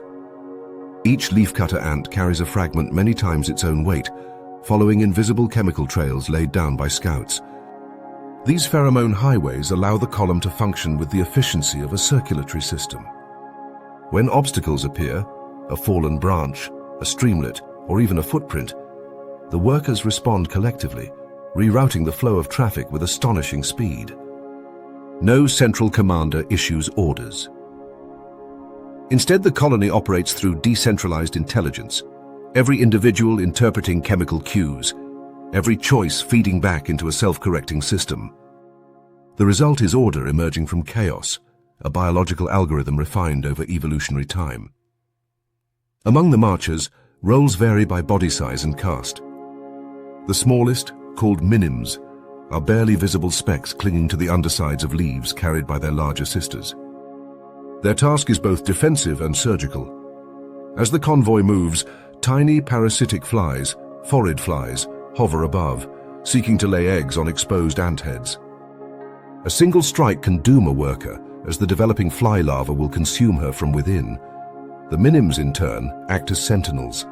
Each leafcutter ant carries a fragment many times its own weight, following invisible chemical trails laid down by scouts. These pheromone highways allow the column to function with the efficiency of a circulatory system. When obstacles appear, a fallen branch, a streamlet, or even a footprint, the workers respond collectively, rerouting the flow of traffic with astonishing speed. No central commander issues orders. Instead, the colony operates through decentralized intelligence, every individual interpreting chemical cues, every choice feeding back into a self-correcting system. The result is order emerging from chaos, a biological algorithm refined over evolutionary time. Among the marchers, roles vary by body size and caste. The smallest, called minims, are barely visible specks clinging to the undersides of leaves carried by their larger sisters. Their task is both defensive and surgical. As the convoy moves, tiny parasitic flies, phorid flies, hover above, seeking to lay eggs on exposed ant heads. A single strike can doom a worker, as the developing fly larva will consume her from within. The minims, in turn, act as sentinels.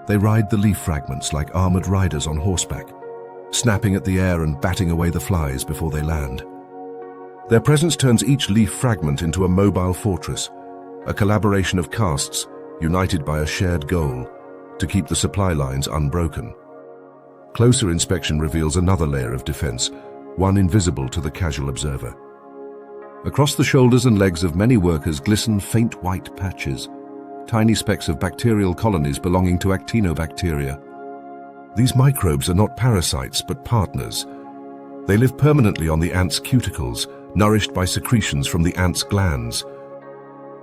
They ride the leaf fragments like armored riders on horseback, snapping at the air and batting away the flies before they land. Their presence turns each leaf fragment into a mobile fortress, a collaboration of castes united by a shared goal to keep the supply lines unbroken. Closer inspection reveals another layer of defense, one invisible to the casual observer. Across the shoulders and legs of many workers glisten faint white patches, tiny specks of bacterial colonies belonging to actinobacteria. These microbes are not parasites but partners. They live permanently on the ant's cuticles, nourished by secretions from the ant's glands.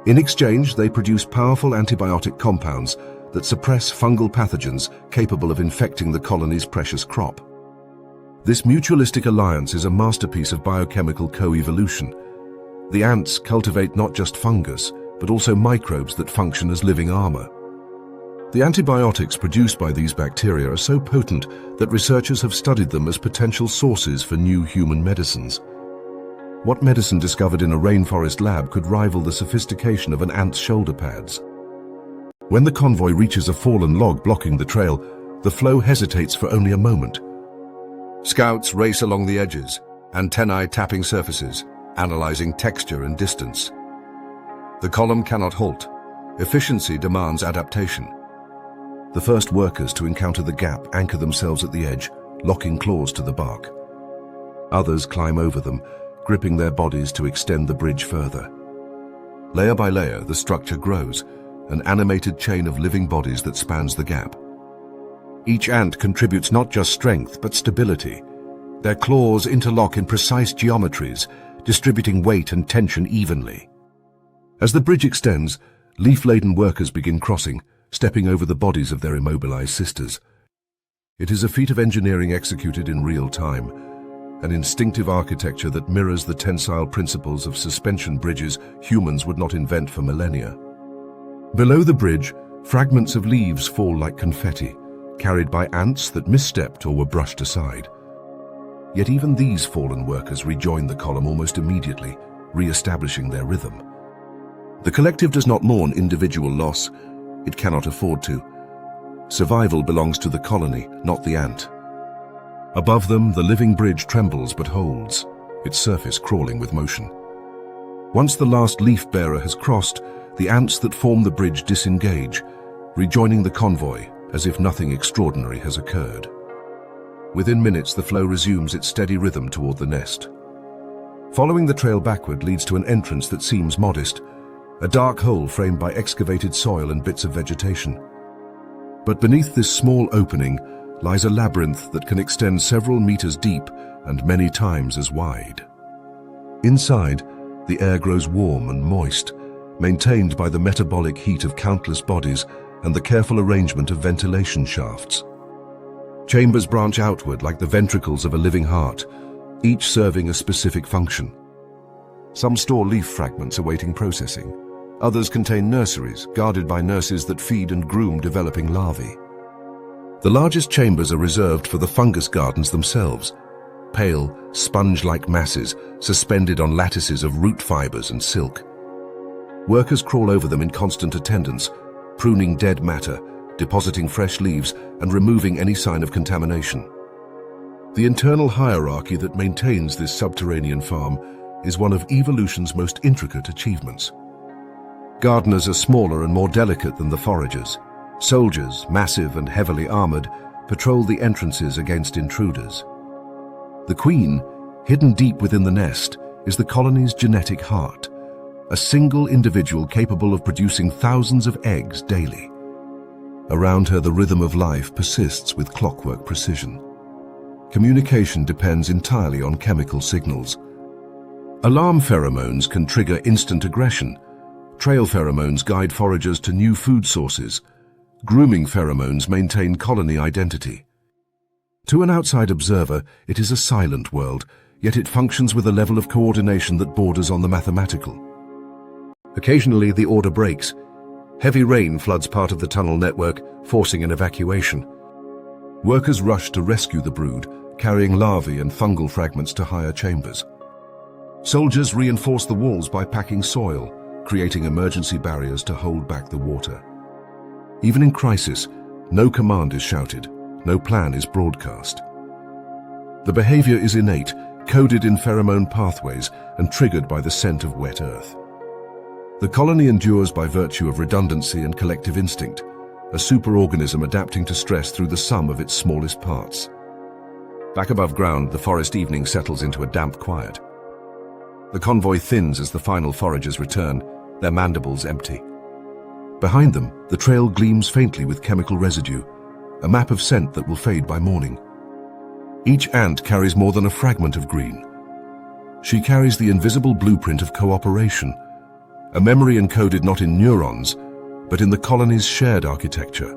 In exchange, they produce powerful antibiotic compounds that suppress fungal pathogens capable of infecting the colony's precious crop. This mutualistic alliance is a masterpiece of biochemical co-evolution. The ants cultivate not just fungus, but also microbes that function as living armor. The antibiotics produced by these bacteria are so potent that researchers have studied them as potential sources for new human medicines. What medicine discovered in a rainforest lab could rival the sophistication of an ant's shoulder pads? When the convoy reaches a fallen log blocking the trail, the flow hesitates for only a moment. Scouts race along the edges, antennae tapping surfaces, analyzing texture and distance. The column cannot halt. Efficiency demands adaptation. The first workers to encounter the gap anchor themselves at the edge, locking claws to the bark. Others climb over them, gripping their bodies to extend the bridge further. Layer by layer, the structure grows, an animated chain of living bodies that spans the gap. Each ant contributes not just strength, but stability. Their claws interlock in precise geometries, distributing weight and tension evenly. As the bridge extends, leaf-laden workers begin crossing, stepping over the bodies of their immobilized sisters. It is a feat of engineering executed in real time, an instinctive architecture that mirrors the tensile principles of suspension bridges humans would not invent for millennia. Below the bridge, fragments of leaves fall like confetti, carried by ants that misstepped or were brushed aside. Yet even these fallen workers rejoin the column almost immediately, re-establishing their rhythm. The collective does not mourn individual loss. It cannot afford to. Survival belongs to the colony, not the ant. Above them, the living bridge trembles but holds, its surface crawling with motion. Once the last leaf-bearer has crossed, the ants that form the bridge disengage, rejoining the convoy as if nothing extraordinary has occurred. Within minutes, the flow resumes its steady rhythm toward the nest. Following the trail backward leads to an entrance that seems modest, a dark hole framed by excavated soil and bits of vegetation. But beneath this small opening lies a labyrinth that can extend several meters deep and many times as wide. Inside, the air grows warm and moist, maintained by the metabolic heat of countless bodies and the careful arrangement of ventilation shafts. Chambers branch outward like the ventricles of a living heart, each serving a specific function. Some store leaf fragments awaiting processing. Others contain nurseries, guarded by nurses that feed and groom developing larvae. The largest chambers are reserved for the fungus gardens themselves, pale, sponge-like masses suspended on lattices of root fibers and silk. Workers crawl over them in constant attendance, pruning dead matter, depositing fresh leaves, and removing any sign of contamination. The internal hierarchy that maintains this subterranean farm is one of evolution's most intricate achievements. Gardeners are smaller and more delicate than the foragers. Soldiers, massive and heavily armored, patrol the entrances against intruders. The queen, hidden deep within the nest, is the colony's genetic heart, a single individual capable of producing thousands of eggs daily. Around her, the rhythm of life persists with clockwork precision. Communication depends entirely on chemical signals. Alarm pheromones can trigger instant aggression. Trail pheromones guide foragers to new food sources. Grooming pheromones maintain colony identity. To an outside observer, it is a silent world, yet it functions with a level of coordination that borders on the mathematical. Occasionally, the order breaks. Heavy rain floods part of the tunnel network, forcing an evacuation. Workers rush to rescue the brood, carrying larvae and fungal fragments to higher chambers. Soldiers reinforce the walls by packing soil, creating emergency barriers to hold back the water. Even in crisis, no command is shouted, no plan is broadcast. The behavior is innate, coded in pheromone pathways and triggered by the scent of wet earth. The colony endures by virtue of redundancy and collective instinct, a superorganism adapting to stress through the sum of its smallest parts. Back above ground, the forest evening settles into a damp quiet. The convoy thins as the final foragers return, their mandibles empty. Behind them, the trail gleams faintly with chemical residue, a map of scent that will fade by morning. Each ant carries more than a fragment of green. She carries the invisible blueprint of cooperation, a memory encoded not in neurons, but in the colony's shared architecture.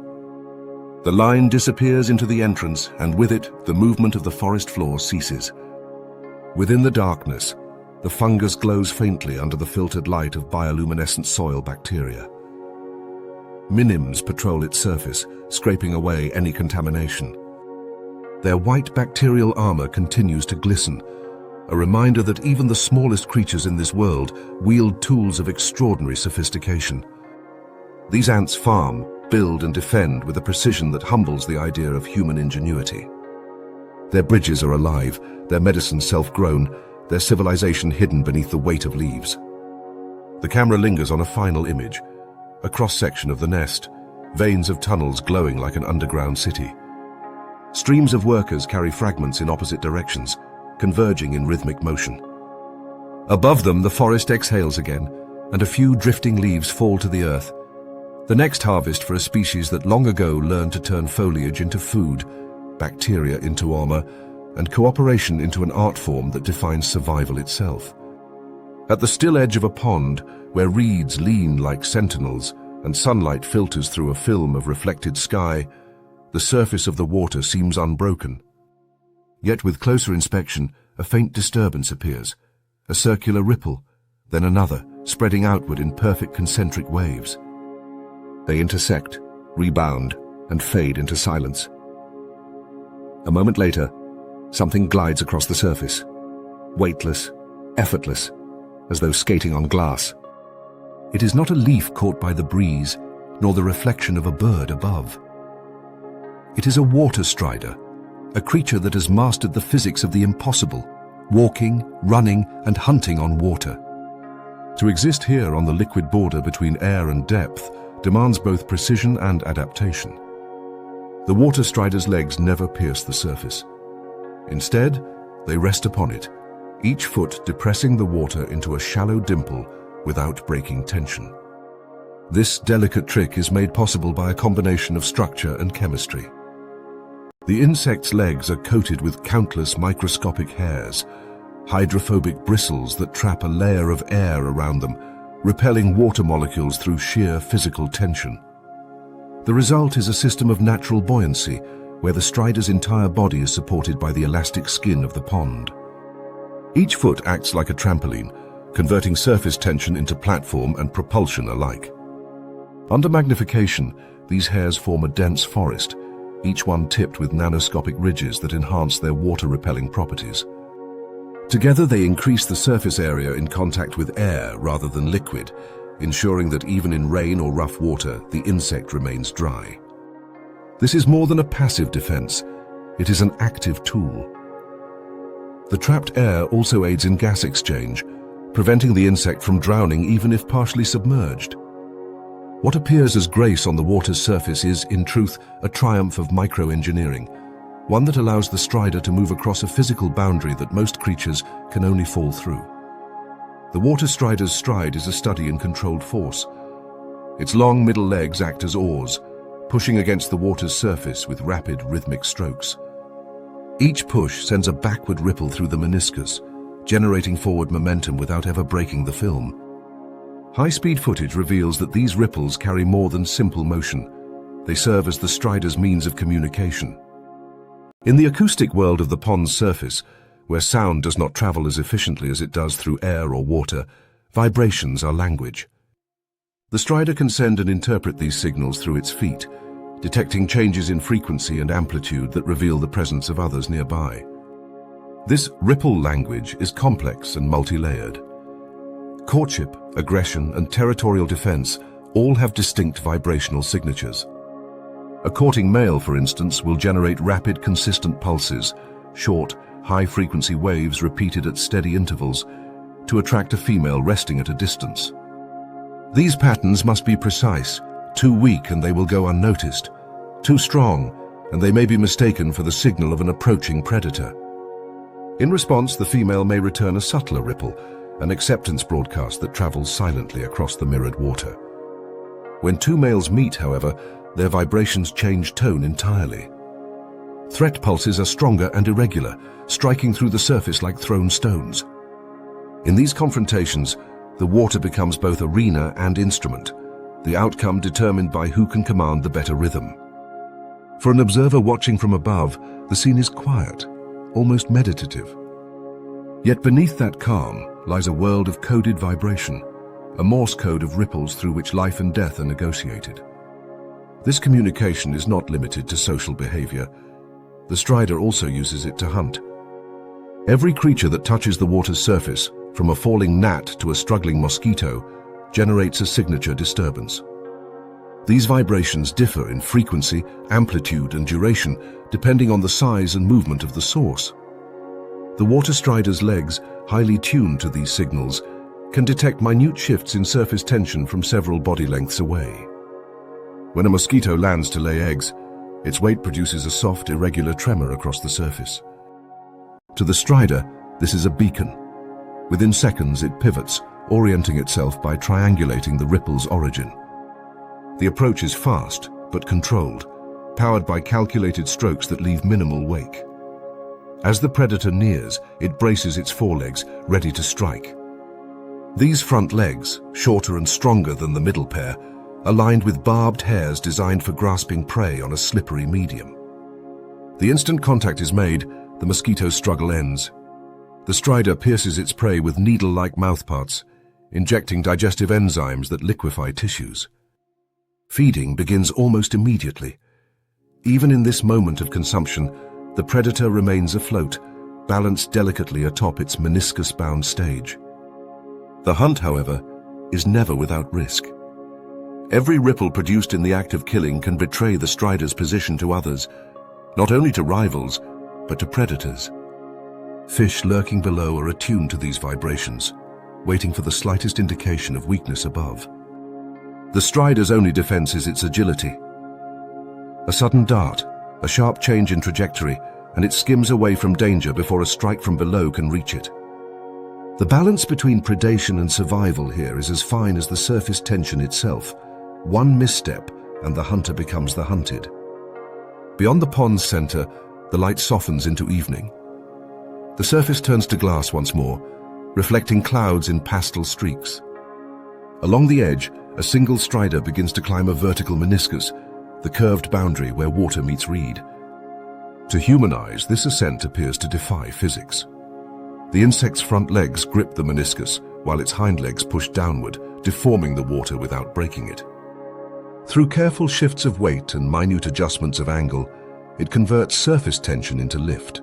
The line disappears into the entrance, and with it, the movement of the forest floor ceases. Within the darkness, the fungus glows faintly under the filtered light of bioluminescent soil bacteria. Minims patrol its surface, scraping away any contamination. Their white bacterial armor continues to glisten, a reminder that even the smallest creatures in this world wield tools of extraordinary sophistication. These ants farm, build and defend with a precision that humbles the idea of human ingenuity. Their bridges are alive, their medicine self-grown, their civilization hidden beneath the weight of leaves. The camera lingers on a final image, a cross-section of the nest, veins of tunnels glowing like an underground city. Streams of workers carry fragments in opposite directions, converging in rhythmic motion. Above them, the forest exhales again, and a few drifting leaves fall to the earth. The next harvest for a species that long ago learned to turn foliage into food, bacteria into armor, and cooperation into an art form that defines survival itself. At the still edge of a pond, where reeds lean like sentinels and sunlight filters through a film of reflected sky, the surface of the water seems unbroken. Yet with closer inspection, a faint disturbance appears, a circular ripple, then another, spreading outward in perfect concentric waves. They intersect, rebound, and fade into silence. A moment later, something glides across the surface, weightless, effortless, as though skating on glass. It is not a leaf caught by the breeze, nor the reflection of a bird above. It is a water strider, a creature that has mastered the physics of the impossible, walking, running, and hunting on water. To exist here on the liquid border between air and depth demands both precision and adaptation. The water strider's legs never pierce the surface. Instead, they rest upon it, each foot depressing the water into a shallow dimple without breaking tension. This delicate trick is made possible by a combination of structure and chemistry. The insect's legs are coated with countless microscopic hairs, hydrophobic bristles that trap a layer of air around them, repelling water molecules through sheer physical tension. The result is a system of natural buoyancy, where the strider's entire body is supported by the elastic skin of the pond. Each foot acts like a trampoline, converting surface tension into platform and propulsion alike. Under magnification, these hairs form a dense forest, each one tipped with nanoscopic ridges that enhance their water-repelling properties. Together they increase the surface area in contact with air rather than liquid, ensuring that even in rain or rough water, the insect remains dry. This is more than a passive defense, it is an active tool. The trapped air also aids in gas exchange, preventing the insect from drowning even if partially submerged. What appears as grace on the water's surface is, in truth, a triumph of microengineering, one that allows the strider to move across a physical boundary that most creatures can only fall through. The water strider's stride is a study in controlled force. Its long middle legs act as oars, pushing against the water's surface with rapid, rhythmic strokes. Each push sends a backward ripple through the meniscus, generating forward momentum without ever breaking the film. High-speed footage reveals that these ripples carry more than simple motion. They serve as the strider's means of communication. In the acoustic world of the pond's surface, where sound does not travel as efficiently as it does through air or water, vibrations are language. The strider can send and interpret these signals through its feet, detecting changes in frequency and amplitude that reveal the presence of others nearby. This ripple language is complex and multi-layered. Courtship, aggression, and territorial defense all have distinct vibrational signatures. A courting male, for instance, will generate rapid, consistent pulses, short, high-frequency waves repeated at steady intervals, to attract a female resting at a distance. These patterns must be precise. Too weak and they will go unnoticed. Too strong and they may be mistaken for the signal of an approaching predator. In response, the female may return a subtler ripple, an acceptance broadcast that travels silently across the mirrored water. When two males meet, however, their vibrations change tone entirely. Threat pulses are stronger and irregular, striking through the surface like thrown stones. In these confrontations, the water becomes both arena and instrument, the outcome determined by who can command the better rhythm. For an observer watching from above, the scene is quiet, almost meditative. Yet beneath that calm lies a world of coded vibration, a Morse code of ripples through which life and death are negotiated. This communication is not limited to social behavior. The strider also uses it to hunt. Every creature that touches the water's surface, from a falling gnat to a struggling mosquito, generates a signature disturbance. These vibrations differ in frequency, amplitude, and duration, depending on the size and movement of the source. The water strider's legs, highly tuned to these signals, can detect minute shifts in surface tension from several body lengths away. When a mosquito lands to lay eggs, its weight produces a soft, irregular tremor across the surface. To the strider, this is a beacon. Within seconds, it pivots, orienting itself by triangulating the ripple's origin. The approach is fast, but controlled, powered by calculated strokes that leave minimal wake. As the predator nears, it braces its forelegs, ready to strike. These front legs, shorter and stronger than the middle pair, are lined with barbed hairs designed for grasping prey on a slippery medium. The instant contact is made, the mosquito's struggle ends. The strider pierces its prey with needle-like mouthparts, injecting digestive enzymes that liquefy tissues. Feeding begins almost immediately. Even in this moment of consumption, the predator remains afloat, balanced delicately atop its meniscus-bound stage. The hunt, however, is never without risk. Every ripple produced in the act of killing can betray the strider's position to others, not only to rivals, but to predators. Fish lurking below are attuned to these vibrations, waiting for the slightest indication of weakness above. The strider's only defense is its agility. A sudden dart, a sharp change in trajectory, and it skims away from danger before a strike from below can reach it. The balance between predation and survival here is as fine as the surface tension itself. One misstep, and the hunter becomes the hunted. Beyond the pond's center, the light softens into evening. The surface turns to glass once more, reflecting clouds in pastel streaks. Along the edge, a single strider begins to climb a vertical meniscus, the curved boundary where water meets reed. To human eyes, this ascent appears to defy physics. The insect's front legs grip the meniscus, while its hind legs push downward, deforming the water without breaking it. Through careful shifts of weight and minute adjustments of angle, it converts surface tension into lift.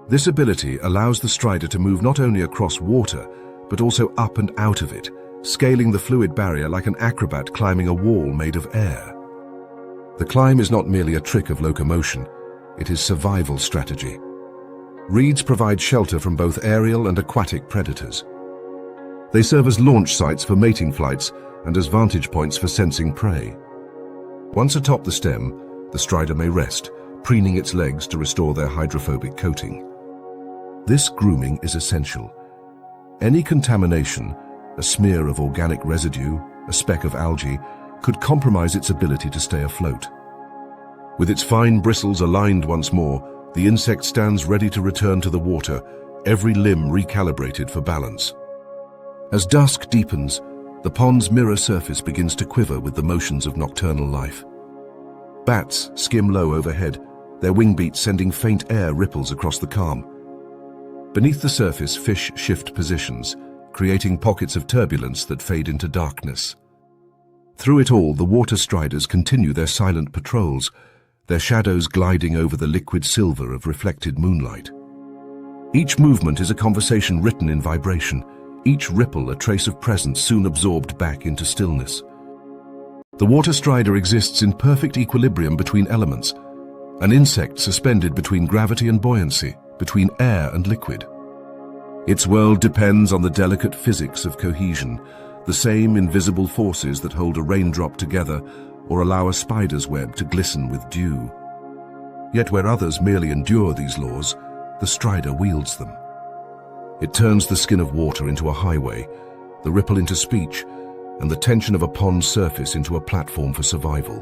This ability allows the strider to move not only across water, but also up and out of it, scaling the fluid barrier like an acrobat climbing a wall made of air. The climb is not merely a trick of locomotion, it is survival strategy. Reeds provide shelter from both aerial and aquatic predators. They serve as launch sites for mating flights and as vantage points for sensing prey. Once atop the stem, the strider may rest, preening its legs to restore their hydrophobic coating. This grooming is essential. Any contamination, a smear of organic residue, a speck of algae, could compromise its ability to stay afloat. With its fine bristles aligned once more, the insect stands ready to return to the water, every limb recalibrated for balance. As dusk deepens, the pond's mirror surface begins to quiver with the motions of nocturnal life. Bats skim low overhead, their wing beats sending faint air ripples across the calm. Beneath the surface, fish shift positions, creating pockets of turbulence that fade into darkness. Through it all, the water striders continue their silent patrols, their shadows gliding over the liquid silver of reflected moonlight. Each movement is a conversation written in vibration, each ripple a trace of presence soon absorbed back into stillness. The water strider exists in perfect equilibrium between elements, an insect suspended between gravity and buoyancy, between air and liquid. Its world depends on the delicate physics of cohesion, the same invisible forces that hold a raindrop together or allow a spider's web to glisten with dew. Yet where others merely endure these laws, the strider wields them. It turns the skin of water into a highway, the ripple into speech, and the tension of a pond's surface into a platform for survival.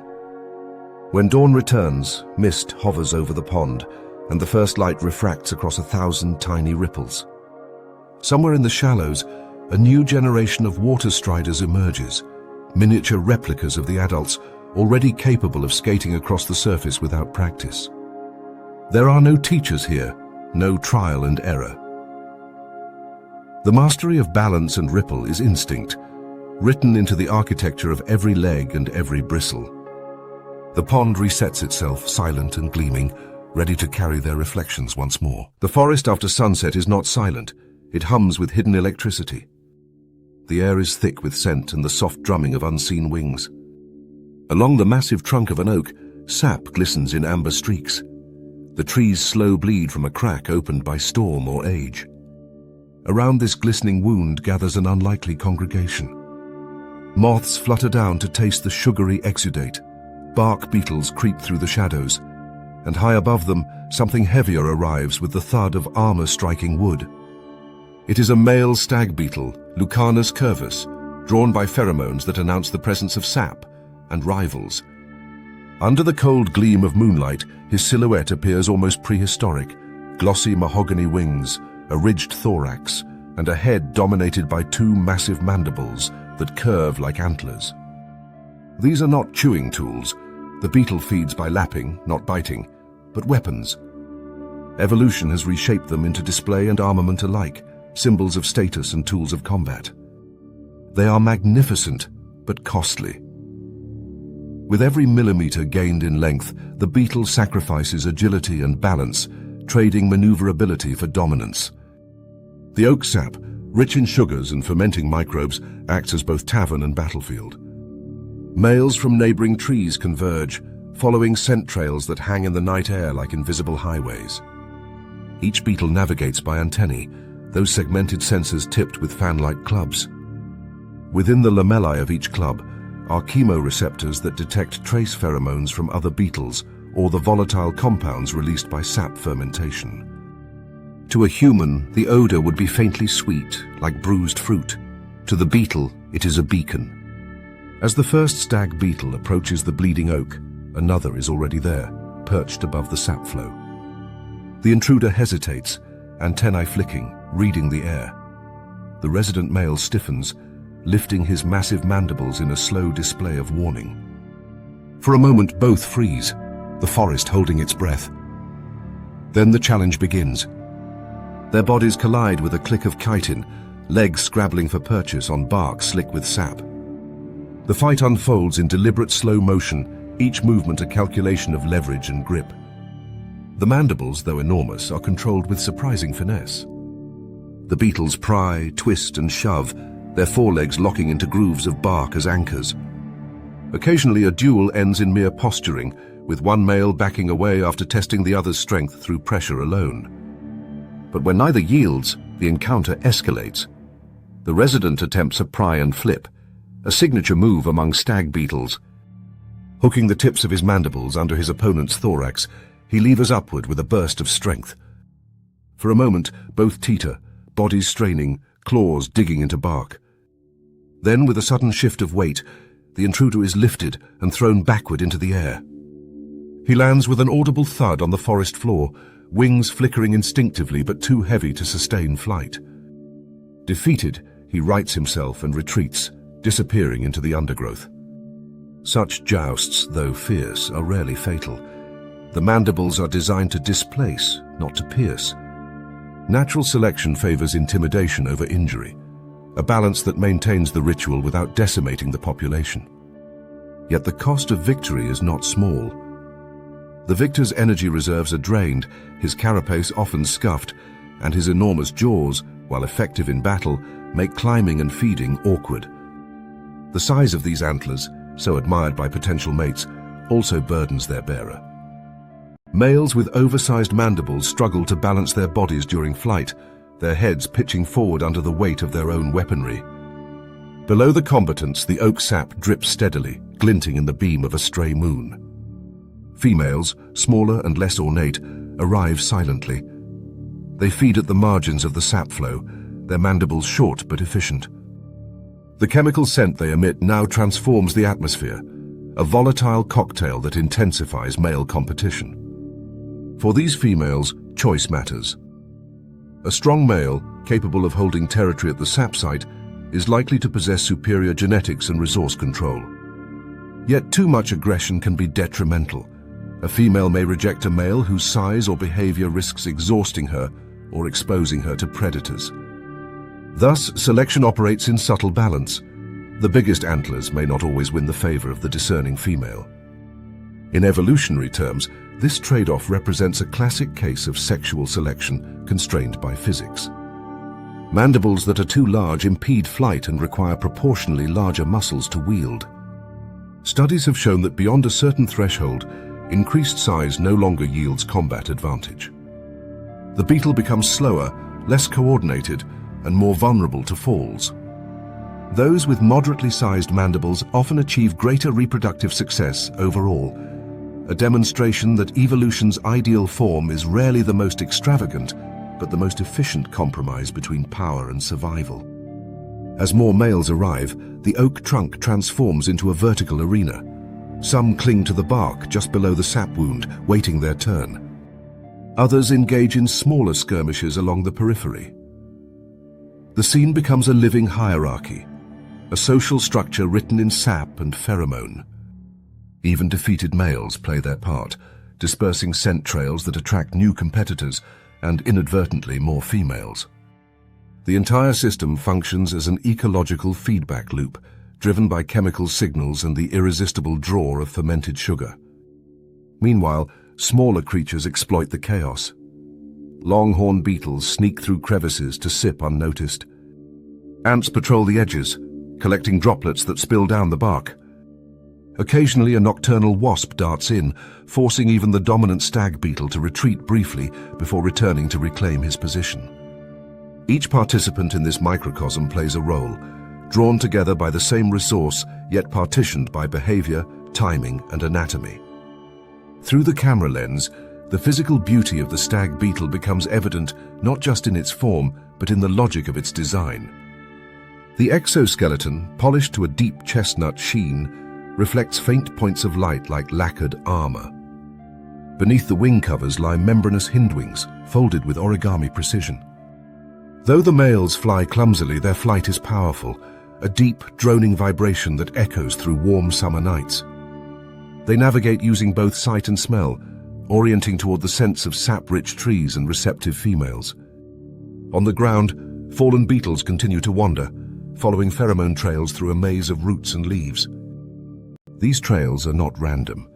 When dawn returns, mist hovers over the pond, and the first light refracts across 1,000 tiny ripples. Somewhere in the shallows, a new generation of water striders emerges, miniature replicas of the adults already capable of skating across the surface without practice. There are no teachers here, no trial and error. The mastery of balance and ripple is instinct, written into the architecture of every leg and every bristle. The pond resets itself, silent and gleaming, ready to carry their reflections once more. The forest after sunset is not silent, it hums with hidden electricity. The air is thick with scent and the soft drumming of unseen wings. Along the massive trunk of an oak, sap glistens in amber streaks. The tree's slow bleed from a crack opened by storm or age. Around this glistening wound gathers an unlikely congregation. Moths flutter down to taste the sugary exudate. Bark beetles creep through the shadows, and high above them, something heavier arrives with the thud of armor striking wood. It is a male stag beetle, Lucanus curvus, drawn by pheromones that announce the presence of sap and rivals. Under the cold gleam of moonlight, his silhouette appears almost prehistoric, glossy mahogany wings, a ridged thorax, and a head dominated by two massive mandibles that curve like antlers. These are not chewing tools. The beetle feeds by lapping, not biting, but weapons. Evolution has reshaped them into display and armament alike, symbols of status and tools of combat. They are magnificent, but costly. With every millimeter gained in length, the beetle sacrifices agility and balance, trading maneuverability for dominance. The oak sap, rich in sugars and fermenting microbes, acts as both tavern and battlefield. Males from neighboring trees converge, following scent trails that hang in the night air like invisible highways. Each beetle navigates by antennae, those segmented sensors tipped with fan-like clubs. Within the lamellae of each club are chemoreceptors that detect trace pheromones from other beetles or the volatile compounds released by sap fermentation. To a human, the odor would be faintly sweet, like bruised fruit. To the beetle, it is a beacon. As the first stag beetle approaches the bleeding oak, another is already there, perched above the sap flow. The intruder hesitates, antennae flicking, reading the air. The resident male stiffens, lifting his massive mandibles in a slow display of warning. For a moment, both freeze, the forest holding its breath. Then the challenge begins. Their bodies collide with a click of chitin, legs scrabbling for purchase on bark slick with sap. The fight unfolds in deliberate slow motion, each movement a calculation of leverage and grip. The mandibles, though enormous, are controlled with surprising finesse. The beetles pry, twist and shove, their forelegs locking into grooves of bark as anchors. Occasionally a duel ends in mere posturing, with one male backing away after testing the other's strength through pressure alone. But when neither yields, the encounter escalates. The resident attempts a pry and flip, a signature move among stag beetles. Hooking the tips of his mandibles under his opponent's thorax, he levers upward with a burst of strength. For a moment, both teeter, bodies straining, claws digging into bark. Then, with a sudden shift of weight, the intruder is lifted and thrown backward into the air. He lands with an audible thud on the forest floor, wings flickering instinctively but too heavy to sustain flight. Defeated, he rights himself and retreats, disappearing into the undergrowth. Such jousts, though fierce, are rarely fatal. The mandibles are designed to displace, not to pierce. Natural selection favors intimidation over injury, a balance that maintains the ritual without decimating the population. Yet the cost of victory is not small. The victor's energy reserves are drained, his carapace often scuffed, and his enormous jaws, while effective in battle, make climbing and feeding awkward. The size of these antlers, so admired by potential mates, also burdens their bearer. Males with oversized mandibles struggle to balance their bodies during flight, their heads pitching forward under the weight of their own weaponry. Below the combatants, the oak sap drips steadily, glinting in the beam of a stray moon. Females, smaller and less ornate, arrive silently. They feed at the margins of the sap flow, their mandibles short but efficient. The chemical scent they emit now transforms the atmosphere, a volatile cocktail that intensifies male competition. For these females, choice matters. A strong male, capable of holding territory at the sap site, is likely to possess superior genetics and resource control. Yet too much aggression can be detrimental. A female may reject a male whose size or behavior risks exhausting her or exposing her to predators. Thus, selection operates in subtle balance. The biggest antlers may not always win the favor of the discerning female. In evolutionary terms, this trade-off represents a classic case of sexual selection constrained by physics. Mandibles that are too large impede flight and require proportionally larger muscles to wield. Studies have shown that beyond a certain threshold, increased size no longer yields combat advantage. The beetle becomes slower, less coordinated, and more vulnerable to falls. Those with moderately sized mandibles often achieve greater reproductive success overall, a demonstration that evolution's ideal form is rarely the most extravagant, but the most efficient compromise between power and survival. As more males arrive, the oak trunk transforms into a vertical arena. Some cling to the bark just below the sap wound, waiting their turn. Others engage in smaller skirmishes along the periphery. The scene becomes a living hierarchy, a social structure written in sap and pheromone. Even defeated males play their part, dispersing scent trails that attract new competitors and inadvertently more females. The entire system functions as an ecological feedback loop, driven by chemical signals and the irresistible draw of fermented sugar. Meanwhile, smaller creatures exploit the chaos. Longhorn beetles sneak through crevices to sip unnoticed. Ants patrol the edges, collecting droplets that spill down the bark. Occasionally, a nocturnal wasp darts in, forcing even the dominant stag beetle to retreat briefly before returning to reclaim his position. Each participant in this microcosm plays a role, drawn together by the same resource, yet partitioned by behavior, timing, and anatomy. Through the camera lens, the physical beauty of the stag beetle becomes evident not just in its form, but in the logic of its design. The exoskeleton, polished to a deep chestnut sheen, reflects faint points of light like lacquered armor. Beneath the wing covers lie membranous hindwings, folded with origami precision. Though the males fly clumsily, their flight is powerful, a deep, droning vibration that echoes through warm summer nights. They navigate using both sight and smell, orienting toward the scents of sap-rich trees and receptive females. On the ground, fallen beetles continue to wander, following pheromone trails through a maze of roots and leaves. These trails are not random.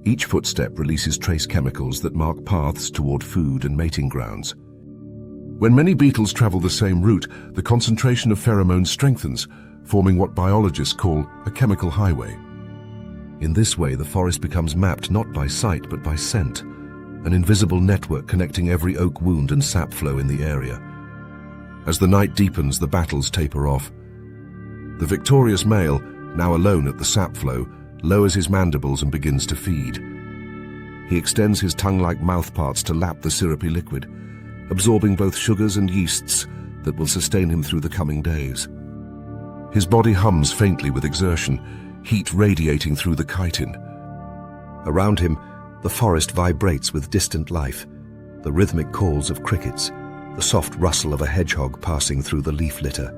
Each footstep releases trace chemicals that mark paths toward food and mating grounds. When many beetles travel the same route, the concentration of pheromones strengthens, forming what biologists call a chemical highway. In this way, the forest becomes mapped not by sight but by scent, an invisible network connecting every oak wound and sap flow in the area. As the night deepens, the battles taper off. The victorious male, now alone at the sap flow, lowers his mandibles and begins to feed. He extends his tongue-like mouthparts to lap the syrupy liquid, absorbing both sugars and yeasts that will sustain him through the coming days. His body hums faintly with exertion, heat radiating through the chitin. Around him, the forest vibrates with distant life, the rhythmic calls of crickets, the soft rustle of a hedgehog passing through the leaf litter.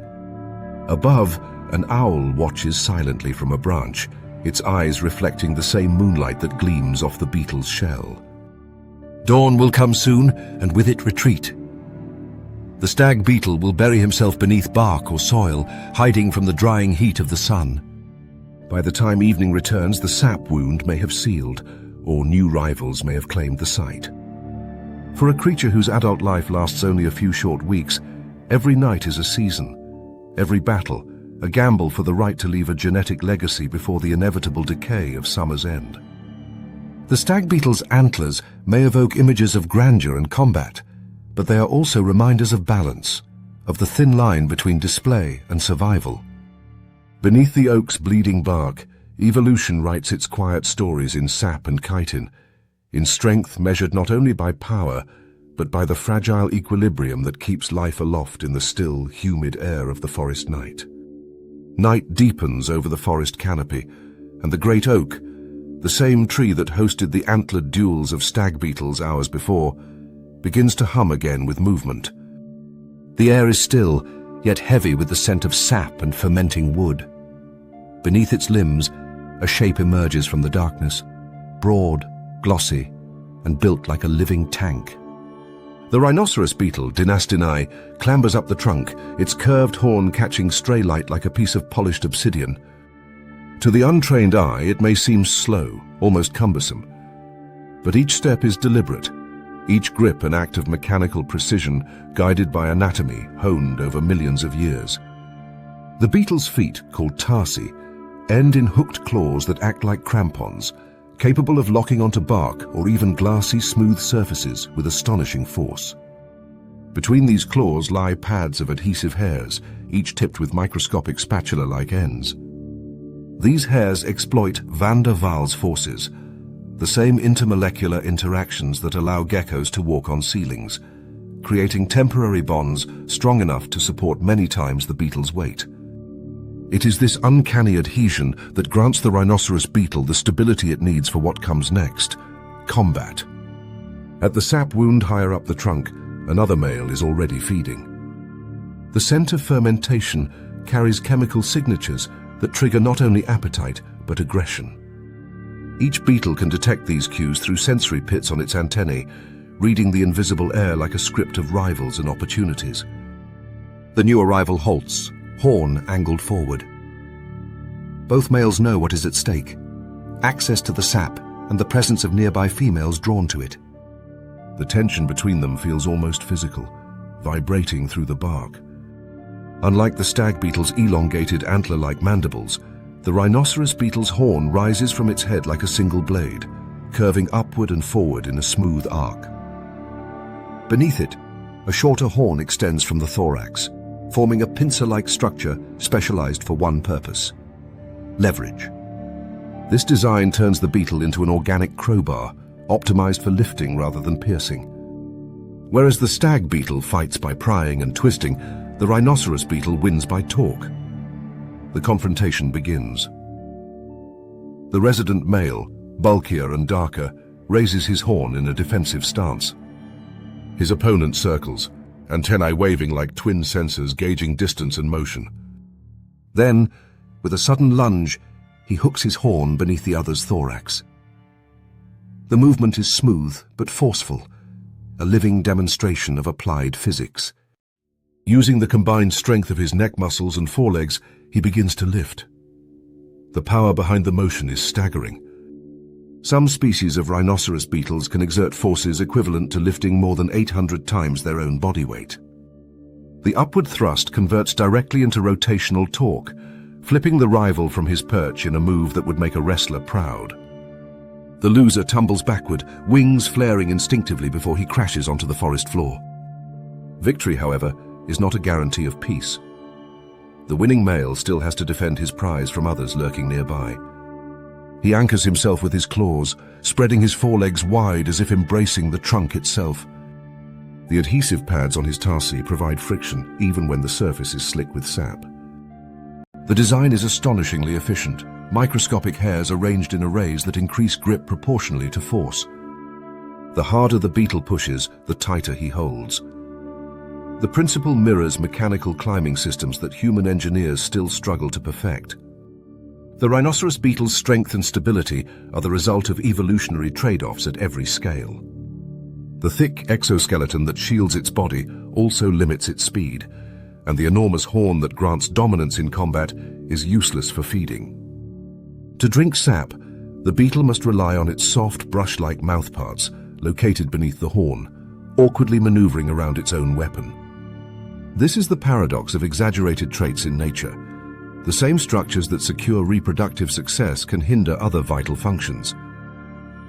Above, an owl watches silently from a branch, its eyes reflecting the same moonlight that gleams off the beetle's shell. Dawn will come soon, and with it retreat. The stag beetle will bury himself beneath bark or soil, hiding from the drying heat of the sun. By the time evening returns, the sap wound may have sealed, or new rivals may have claimed the site. For a creature whose adult life lasts only a few short weeks, every night is a season, every battle a gamble for the right to leave a genetic legacy before the inevitable decay of summer's end. The stag beetle's antlers may evoke images of grandeur and combat, but they are also reminders of balance, of the thin line between display and survival. Beneath the oak's bleeding bark, evolution writes its quiet stories in sap and chitin, in strength measured not only by power, but by the fragile equilibrium that keeps life aloft in the still, humid air of the forest night. Night deepens over the forest canopy, and the great oak, the same tree that hosted the antlered duels of stag beetles hours before, begins to hum again with movement. The air is still, yet heavy with the scent of sap and fermenting wood. Beneath its limbs, a shape emerges from the darkness, broad, glossy, and built like a living tank. The rhinoceros beetle, Dynastinae, clambers up the trunk, its curved horn catching stray light like a piece of polished obsidian. To the untrained eye, it may seem slow, almost cumbersome. But each step is deliberate, each grip an act of mechanical precision guided by anatomy honed over millions of years. The beetle's feet, called tarsi, end in hooked claws that act like crampons, capable of locking onto bark or even glassy, smooth surfaces with astonishing force. Between these claws lie pads of adhesive hairs, each tipped with microscopic spatula-like ends. These hairs exploit van der Waals forces, the same intermolecular interactions that allow geckos to walk on ceilings, creating temporary bonds strong enough to support many times the beetle's weight. It is this uncanny adhesion that grants the rhinoceros beetle the stability it needs for what comes next: combat. At the sap wound higher up the trunk, another male is already feeding. The scent of fermentation carries chemical signatures that trigger not only appetite but aggression. Each beetle can detect these cues through sensory pits on its antennae, reading the invisible air like a script of rivals and opportunities. The new arrival halts, horn angled forward. Both males know what is at stake: access to the sap and the presence of nearby females drawn to it. The tension between them feels almost physical, vibrating through the bark. Unlike the stag beetle's elongated antler-like mandibles, the rhinoceros beetle's horn rises from its head like a single blade, curving upward and forward in a smooth arc. Beneath it, a shorter horn extends from the thorax, forming a pincer-like structure specialized for one purpose: leverage. This design turns the beetle into an organic crowbar, optimized for lifting rather than piercing. Whereas the stag beetle fights by prying and twisting, the rhinoceros beetle wins by torque. The confrontation begins. The resident male, bulkier and darker, raises his horn in a defensive stance. His opponent circles, antennae waving like twin sensors gauging distance and motion. Then, with a sudden lunge, he hooks his horn beneath the other's thorax. The movement is smooth but forceful, a living demonstration of applied physics. Using the combined strength of his neck muscles and forelegs, he begins to lift. The power behind the motion is staggering. Some species of rhinoceros beetles can exert forces equivalent to lifting more than 800 times their own body weight. The upward thrust converts directly into rotational torque, flipping the rival from his perch in a move that would make a wrestler proud. The loser tumbles backward, wings flaring instinctively before he crashes onto the forest floor. Victory, however, is not a guarantee of peace. The winning male still has to defend his prize from others lurking nearby. He anchors himself with his claws, spreading his forelegs wide as if embracing the trunk itself. The adhesive pads on his tarsi provide friction even when the surface is slick with sap. The design is astonishingly efficient, microscopic hairs arranged in arrays that increase grip proportionally to force. The harder the beetle pushes, the tighter he holds. The principle mirrors mechanical climbing systems that human engineers still struggle to perfect. The rhinoceros beetle's strength and stability are the result of evolutionary trade-offs at every scale. The thick exoskeleton that shields its body also limits its speed, and the enormous horn that grants dominance in combat is useless for feeding. To drink sap, the beetle must rely on its soft, brush-like mouthparts located beneath the horn, awkwardly maneuvering around its own weapon. This is the paradox of exaggerated traits in nature. The same structures that secure reproductive success can hinder other vital functions.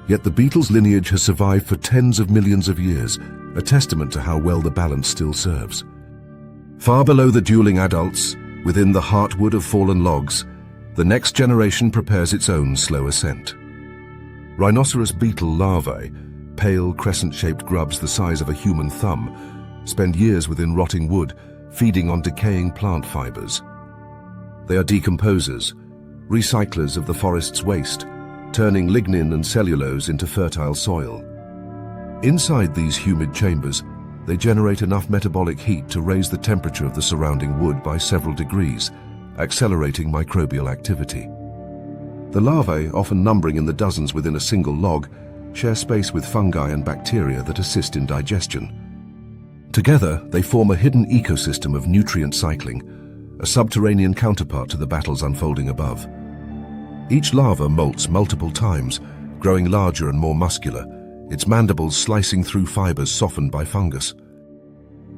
Yet the beetle's lineage has survived for tens of millions of years, a testament to how well the balance still serves. Far below the dueling adults, within the heartwood of fallen logs, the next generation prepares its own slow ascent. Rhinoceros beetle larvae, pale crescent-shaped grubs the size of a human thumb, spend years within rotting wood, feeding on decaying plant fibers. They are decomposers, recyclers of the forest's waste, turning lignin and cellulose into fertile soil. Inside these humid chambers, they generate enough metabolic heat to raise the temperature of the surrounding wood by several degrees, accelerating microbial activity. The larvae, often numbering in the dozens within a single log, share space with fungi and bacteria that assist in digestion. Together, they form a hidden ecosystem of nutrient cycling, a subterranean counterpart to the battles unfolding above. Each larva molts multiple times, growing larger and more muscular, its mandibles slicing through fibers softened by fungus.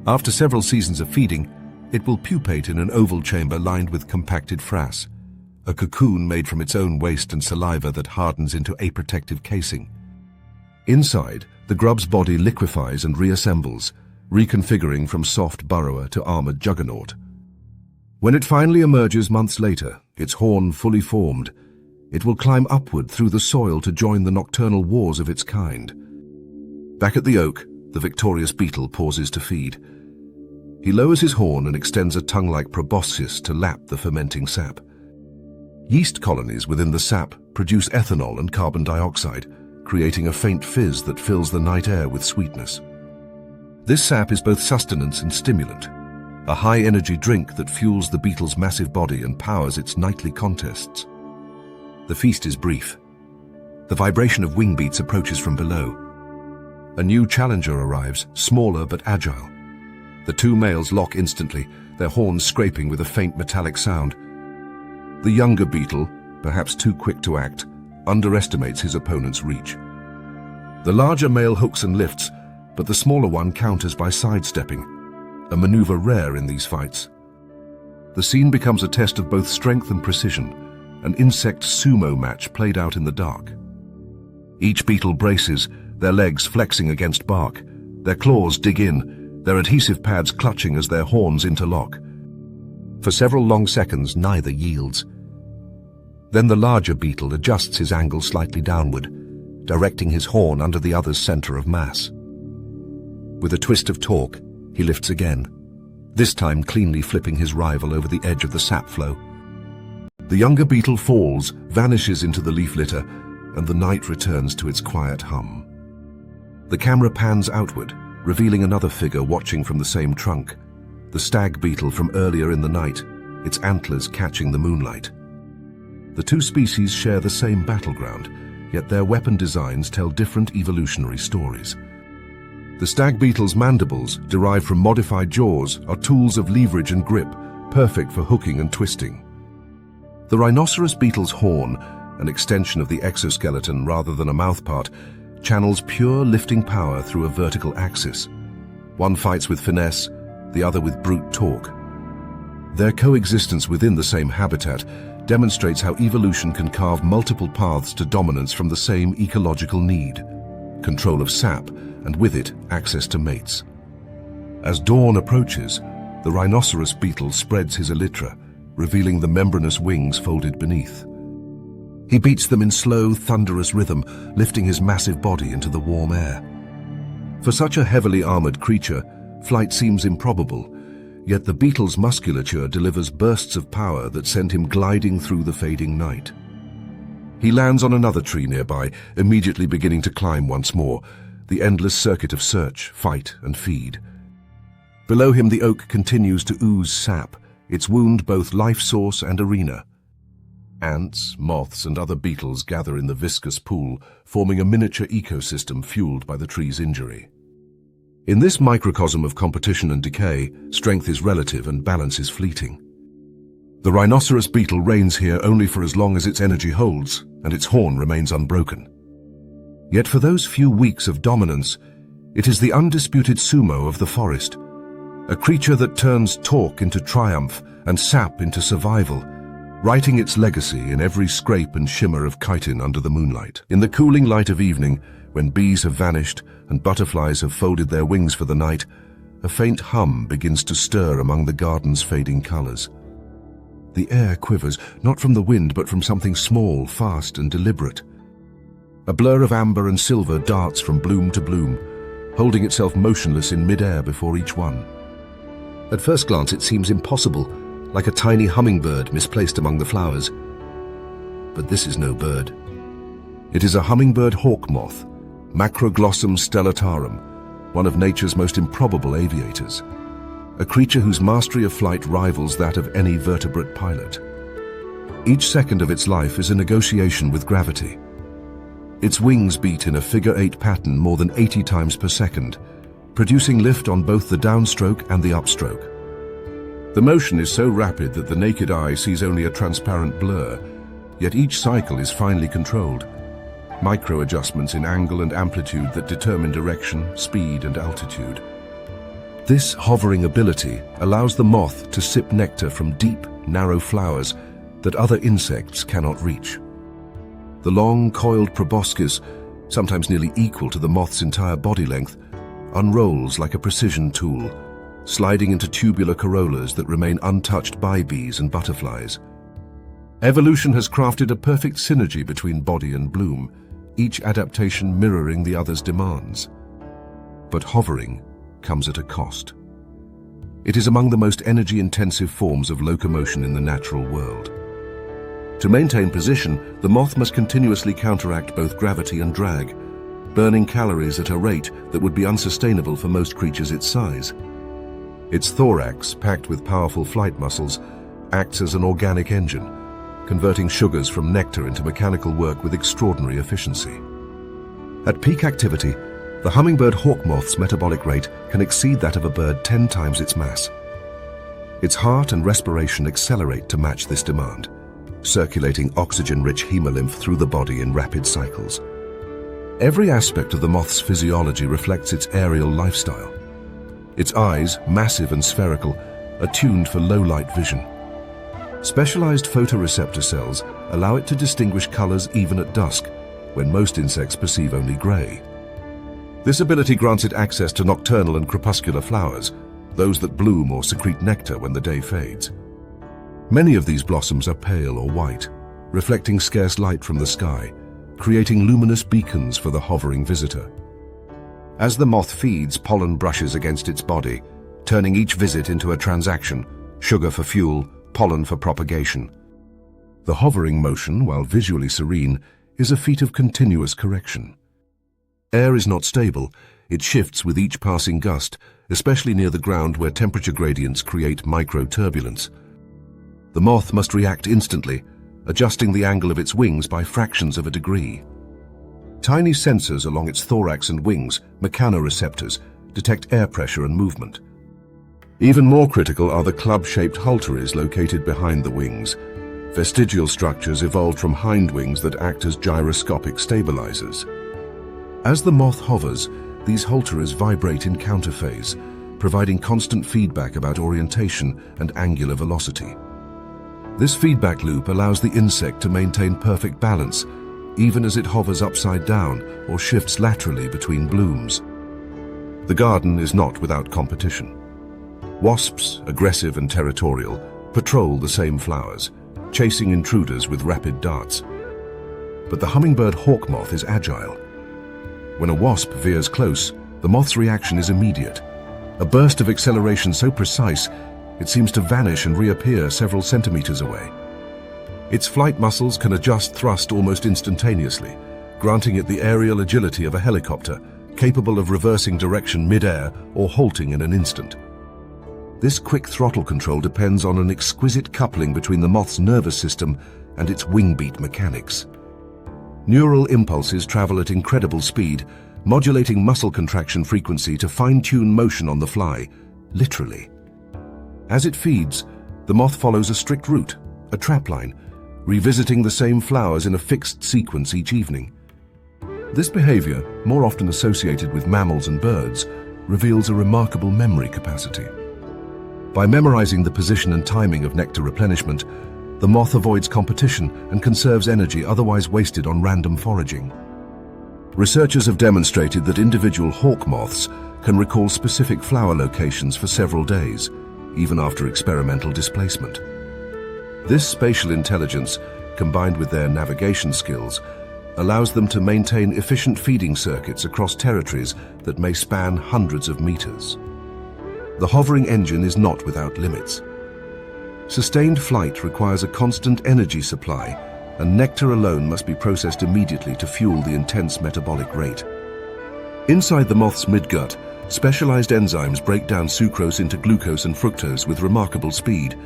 After several seasons of feeding, it will pupate in an oval chamber lined with compacted frass, a cocoon made from its own waste and saliva that hardens into a protective casing. Inside, the grub's body liquefies and reassembles, reconfiguring from soft burrower to armored juggernaut. When it finally emerges months later, its horn fully formed, it will climb upward through the soil to join the nocturnal wars of its kind. Back at the oak, the victorious beetle pauses to feed. He lowers his horn and extends a tongue-like proboscis to lap the fermenting sap. Yeast colonies within the sap produce ethanol and carbon dioxide, creating a faint fizz that fills the night air with sweetness. This sap is both sustenance and stimulant, a high-energy drink that fuels the beetle's massive body and powers its nightly contests. The feast is brief. The vibration of wing beats approaches from below. A new challenger arrives, smaller but agile. The two males lock instantly, their horns scraping with a faint metallic sound. The younger beetle, perhaps too quick to act, underestimates his opponent's reach. The larger male hooks and lifts, but the smaller one counters by sidestepping, a maneuver rare in these fights. The scene becomes a test of both strength and precision, an insect sumo match played out in the dark. Each beetle braces, their legs flexing against bark. Their claws dig in, their adhesive pads clutching as their horns interlock. For several long seconds, neither yields. Then the larger beetle adjusts his angle slightly downward, directing his horn under the other's center of mass. With a twist of torque, he lifts again, this time cleanly flipping his rival over the edge of the sap flow. The younger beetle falls, vanishes into the leaf litter, and the night returns to its quiet hum. The camera pans outward, revealing another figure watching from the same trunk, the stag beetle from earlier in the night, its antlers catching the moonlight. The two species share the same battleground, yet their weapon designs tell different evolutionary stories. The stag beetle's mandibles, derived from modified jaws, are tools of leverage and grip, perfect for hooking and twisting. The rhinoceros beetle's horn, an extension of the exoskeleton rather than a mouthpart, channels pure lifting power through a vertical axis. One fights with finesse, the other with brute torque. Their coexistence within the same habitat demonstrates how evolution can carve multiple paths to dominance from the same ecological need: control of sap, and with it, access to mates. As dawn approaches, the rhinoceros beetle spreads his elytra, revealing the membranous wings folded beneath. He beats them in slow, thunderous rhythm, lifting his massive body into the warm air. For such a heavily armored creature, flight seems improbable, yet the beetle's musculature delivers bursts of power that send him gliding through the fading night. He lands on another tree nearby, immediately beginning to climb once more, the endless circuit of search, fight, and feed. Below him, the oak continues to ooze sap, its wound both life source and arena. Ants, moths, and other beetles gather in the viscous pool, forming a miniature ecosystem fueled by the tree's injury. In this microcosm of competition and decay, strength is relative and balance is fleeting. The rhinoceros beetle reigns here only for as long as its energy holds, and its horn remains unbroken. Yet for those few weeks of dominance, it is the undisputed sumo of the forest, a creature that turns talk into triumph and sap into survival, writing its legacy in every scrape and shimmer of chitin under the moonlight. In the cooling light of evening, when bees have vanished and butterflies have folded their wings for the night, a faint hum begins to stir among the garden's fading colors. The air quivers, not from the wind but from something small, fast, and deliberate. A blur of amber and silver darts from bloom to bloom, holding itself motionless in mid-air before each one. At first glance, it seems impossible, like a tiny hummingbird misplaced among the flowers. But this is no bird. It is a hummingbird hawk-moth, Macroglossum stellatarum, one of nature's most improbable aviators, a creature whose mastery of flight rivals that of any vertebrate pilot. Each second of its life is a negotiation with gravity. Its wings beat in a figure-8 pattern more than 80 times per second, producing lift on both the downstroke and the upstroke. The motion is so rapid that the naked eye sees only a transparent blur, yet each cycle is finely controlled. Micro-adjustments in angle and amplitude that determine direction, speed, and altitude. This hovering ability allows the moth to sip nectar from deep, narrow flowers that other insects cannot reach. The long, coiled proboscis, sometimes nearly equal to the moth's entire body length, unrolls like a precision tool, sliding into tubular corollas that remain untouched by bees and butterflies. Evolution has crafted a perfect synergy between body and bloom, each adaptation mirroring the other's demands. But hovering comes at a cost. It is among the most energy-intensive forms of locomotion in the natural world. To maintain position, the moth must continuously counteract both gravity and drag, burning calories at a rate that would be unsustainable for most creatures its size. Its thorax, packed with powerful flight muscles, acts as an organic engine, converting sugars from nectar into mechanical work with extraordinary efficiency. At peak activity, the hummingbird hawk-moth's metabolic rate can exceed that of a bird 10 times its mass. Its heart and respiration accelerate to match this demand, circulating oxygen-rich hemolymph through the body in rapid cycles. Every aspect of the moth's physiology reflects its aerial lifestyle. Its eyes, massive and spherical, are tuned for low-light vision. Specialized photoreceptor cells allow it to distinguish colors even at dusk, when most insects perceive only gray. This ability grants it access to nocturnal and crepuscular flowers, those that bloom or secrete nectar when the day fades. Many of these blossoms are pale or white, reflecting scarce light from the sky, creating luminous beacons for the hovering visitor. As the moth feeds, pollen brushes against its body, turning each visit into a transaction, sugar for fuel, pollen for propagation. The hovering motion, while visually serene, is a feat of continuous correction. Air is not stable, it shifts with each passing gust, especially near the ground where temperature gradients create micro-turbulence. The moth must react instantly, adjusting the angle of its wings by fractions of a degree. Tiny sensors along its thorax and wings, mechanoreceptors, detect air pressure and movement. Even more critical are the club-shaped halteres located behind the wings, vestigial structures evolved from hind wings that act as gyroscopic stabilizers. As the moth hovers, these halteres vibrate in counterphase, providing constant feedback about orientation and angular velocity. This feedback loop allows the insect to maintain perfect balance, even as it hovers upside down or shifts laterally between blooms. The garden is not without competition. Wasps, aggressive and territorial, patrol the same flowers, chasing intruders with rapid darts. But the hummingbird hawk-moth is agile. When a wasp veers close, the moth's reaction is immediate. A burst of acceleration so precise, it seems to vanish and reappear several centimeters away. Its flight muscles can adjust thrust almost instantaneously, granting it the aerial agility of a helicopter, capable of reversing direction mid-air or halting in an instant. This quick throttle control depends on an exquisite coupling between the moth's nervous system and its wing-beat mechanics. Neural impulses travel at incredible speed, modulating muscle contraction frequency to fine-tune motion on the fly, literally. As it feeds, the moth follows a strict route, a trapline, revisiting the same flowers in a fixed sequence each evening. This behavior, more often associated with mammals and birds, reveals a remarkable memory capacity. By memorizing the position and timing of nectar replenishment, the moth avoids competition and conserves energy otherwise wasted on random foraging. Researchers have demonstrated that individual hawk moths can recall specific flower locations for several days, even after experimental displacement. This spatial intelligence, combined with their navigation skills, allows them to maintain efficient feeding circuits across territories that may span hundreds of meters. The hovering engine is not without limits. Sustained flight requires a constant energy supply, and nectar alone must be processed immediately to fuel the intense metabolic rate. Inside the moth's midgut, specialized enzymes break down sucrose into glucose and fructose with remarkable speed,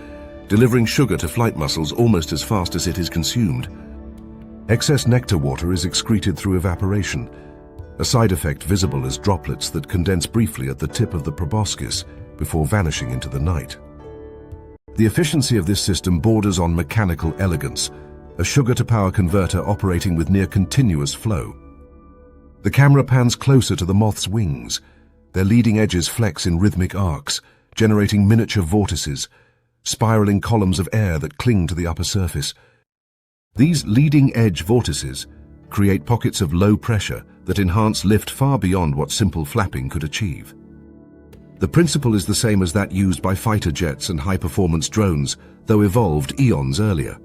delivering sugar to flight muscles almost as fast as it is consumed. Excess nectar water is excreted through evaporation, a side effect visible as droplets that condense briefly at the tip of the proboscis before vanishing into the night. The efficiency of this system borders on mechanical elegance, a sugar-to-power converter operating with near-continuous flow. The camera pans closer to the moth's wings. Their leading edges flex in rhythmic arcs, generating miniature vortices, spiraling columns of air that cling to the upper surface. These leading-edge vortices create pockets of low pressure that enhance lift far beyond what simple flapping could achieve. The principle is the same as that used by fighter jets and high-performance drones, though evolved eons earlier.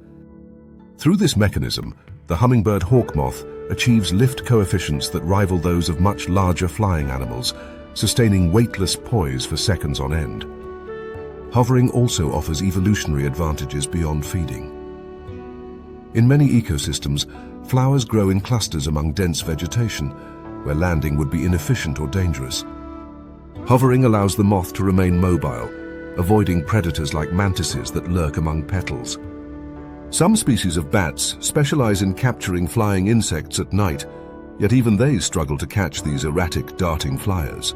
Through this mechanism, the hummingbird hawk-moth achieves lift coefficients that rival those of much larger flying animals, sustaining weightless poise for seconds on end. Hovering also offers evolutionary advantages beyond feeding. In many ecosystems, flowers grow in clusters among dense vegetation, where landing would be inefficient or dangerous. Hovering allows the moth to remain mobile, avoiding predators like mantises that lurk among petals. Some species of bats specialize in capturing flying insects at night, yet even they struggle to catch these erratic, darting flyers.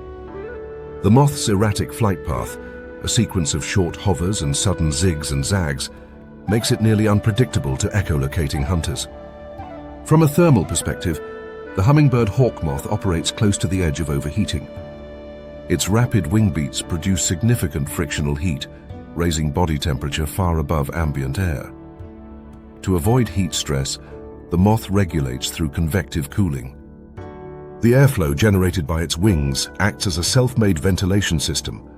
The moth's erratic flight path, a sequence of short hovers and sudden zigs and zags, makes it nearly unpredictable to echolocating hunters. From a thermal perspective, the hummingbird hawk-moth operates close to the edge of overheating. Its rapid wing beats produce significant frictional heat, raising body temperature far above ambient air. To avoid heat stress, the moth regulates through convective cooling. The airflow generated by its wings acts as a self-made ventilation system,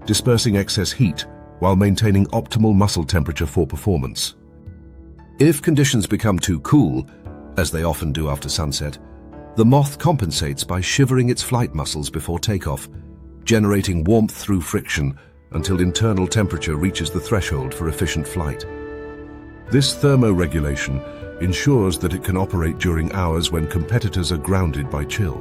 dispersing excess heat while maintaining optimal muscle temperature for performance. If conditions become too cool, as they often do after sunset, the moth compensates by shivering its flight muscles before takeoff, generating warmth through friction until internal temperature reaches the threshold for efficient flight. This thermoregulation ensures that it can operate during hours when competitors are grounded by chill.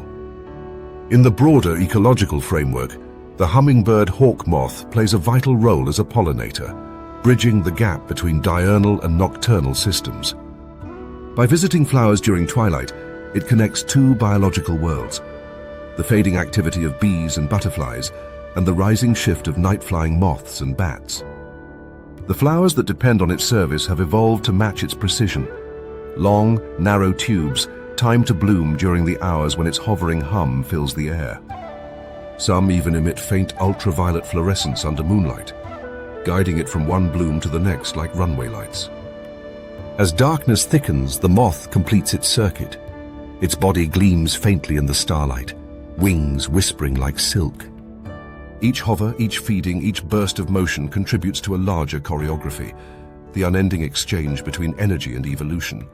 In the broader ecological framework, the hummingbird hawk-moth plays a vital role as a pollinator, bridging the gap between diurnal and nocturnal systems. By visiting flowers during twilight, it connects two biological worlds: the fading activity of bees and butterflies, and the rising shift of night-flying moths and bats. The flowers that depend on its service have evolved to match its precision. Long, narrow tubes, timed to bloom during the hours when its hovering hum fills the air. Some even emit faint ultraviolet fluorescence under moonlight, guiding it from one bloom to the next like runway lights. As darkness thickens, the moth completes its circuit. Its body gleams faintly in the starlight, wings whispering like silk. Each hover, each feeding, each burst of motion contributes to a larger choreography, the unending exchange between energy and evolution.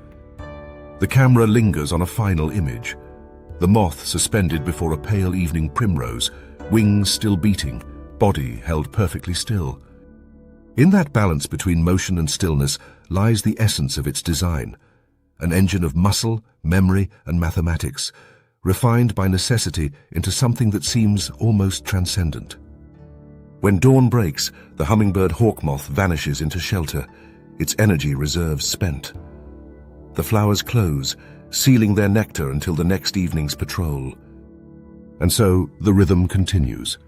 The camera lingers on a final image, the moth suspended before a pale evening primrose, wings still beating, body held perfectly still. In that balance between motion and stillness lies the essence of its design, an engine of muscle, memory, and mathematics, refined by necessity into something that seems almost transcendent. When dawn breaks, the hummingbird hawk-moth vanishes into shelter, its energy reserves spent. The flowers close, sealing their nectar until the next evening's patrol. And so the rhythm continues,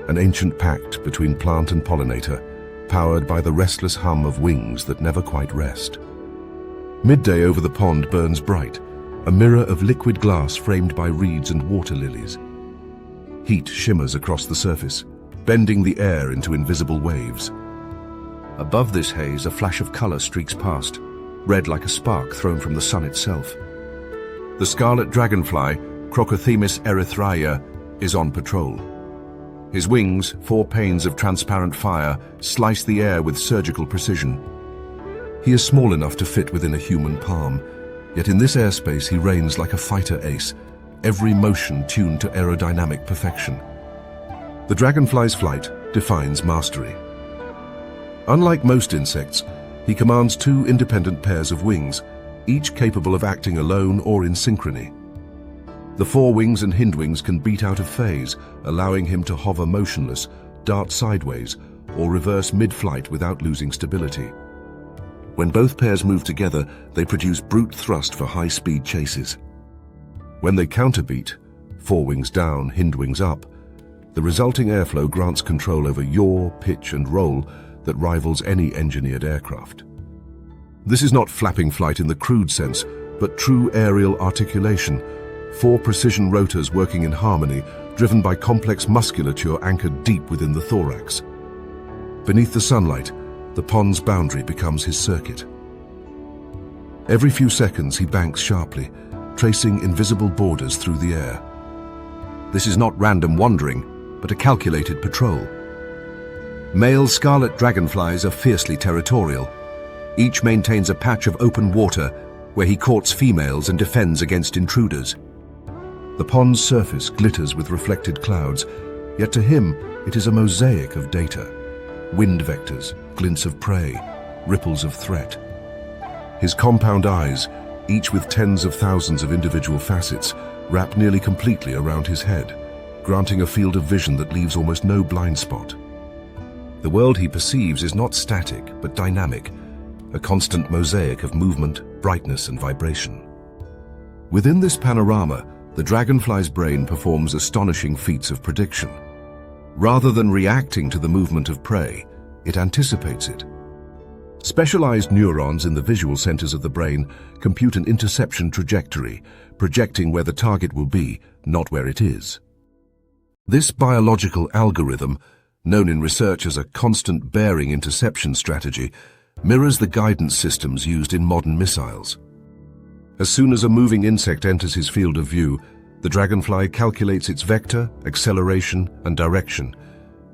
an ancient pact between plant and pollinator, powered by the restless hum of wings that never quite rest. Midday over the pond burns bright, a mirror of liquid glass framed by reeds and water lilies. Heat shimmers across the surface, bending the air into invisible waves. Above this haze, a flash of color streaks past, red like a spark thrown from the sun itself. The scarlet dragonfly, Crocothemis erythraea, is on patrol. His wings, 4 panes of transparent fire, slice the air with surgical precision. He is small enough to fit within a human palm, yet in this airspace he reigns like a fighter ace, every motion tuned to aerodynamic perfection. The dragonfly's flight defines mastery. Unlike most insects, he commands 2 independent pairs of wings, each capable of acting alone or in synchrony. The forewings and hindwings can beat out of phase, allowing him to hover motionless, dart sideways, or reverse mid-flight without losing stability. When both pairs move together, they produce brute thrust for high-speed chases. When they counterbeat, forewings down, hindwings up, the resulting airflow grants control over yaw, pitch, and roll that rivals any engineered aircraft. This is not flapping flight in the crude sense, but true aerial articulation, 4 precision rotors working in harmony, driven by complex musculature anchored deep within the thorax. Beneath the sunlight, the pond's boundary becomes his circuit. Every few seconds he banks sharply, tracing invisible borders through the air. This is not random wandering, but a calculated patrol. Male scarlet dragonflies are fiercely territorial. Each maintains a patch of open water where he courts females and defends against intruders. The pond's surface glitters with reflected clouds, yet to him it is a mosaic of data. Wind vectors, glints of prey, ripples of threat. His compound eyes, each with tens of thousands of individual facets, wrap nearly completely around his head, granting a field of vision that leaves almost no blind spot. The world he perceives is not static, but dynamic, a constant mosaic of movement, brightness, and vibration. Within this panorama, the dragonfly's brain performs astonishing feats of prediction. Rather than reacting to the movement of prey, it anticipates it. Specialized neurons in the visual centers of the brain compute an interception trajectory, projecting where the target will be, not where it is. This biological algorithm, known in research as a constant bearing interception strategy, mirrors the guidance systems used in modern missiles. As soon as a moving insect enters his field of view, the dragonfly calculates its vector, acceleration, and direction,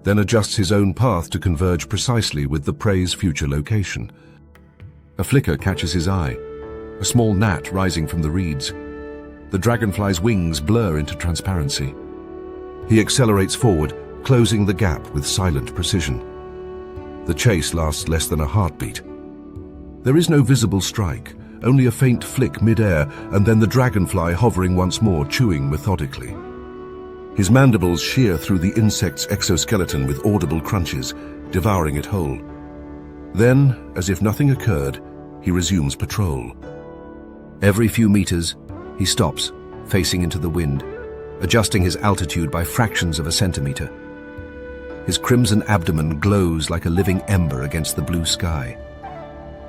then adjusts his own path to converge precisely with the prey's future location. A flicker catches his eye, a small gnat rising from the reeds. The dragonfly's wings blur into transparency. He accelerates forward, closing the gap with silent precision. The chase lasts less than a heartbeat. There is no visible strike, only a faint flick mid-air, and then the dragonfly hovering once more, chewing methodically. His mandibles shear through the insect's exoskeleton with audible crunches, devouring it whole. Then, as if nothing occurred, he resumes patrol. Every few meters, he stops, facing into the wind, adjusting his altitude by fractions of a centimeter. His crimson abdomen glows like a living ember against the blue sky.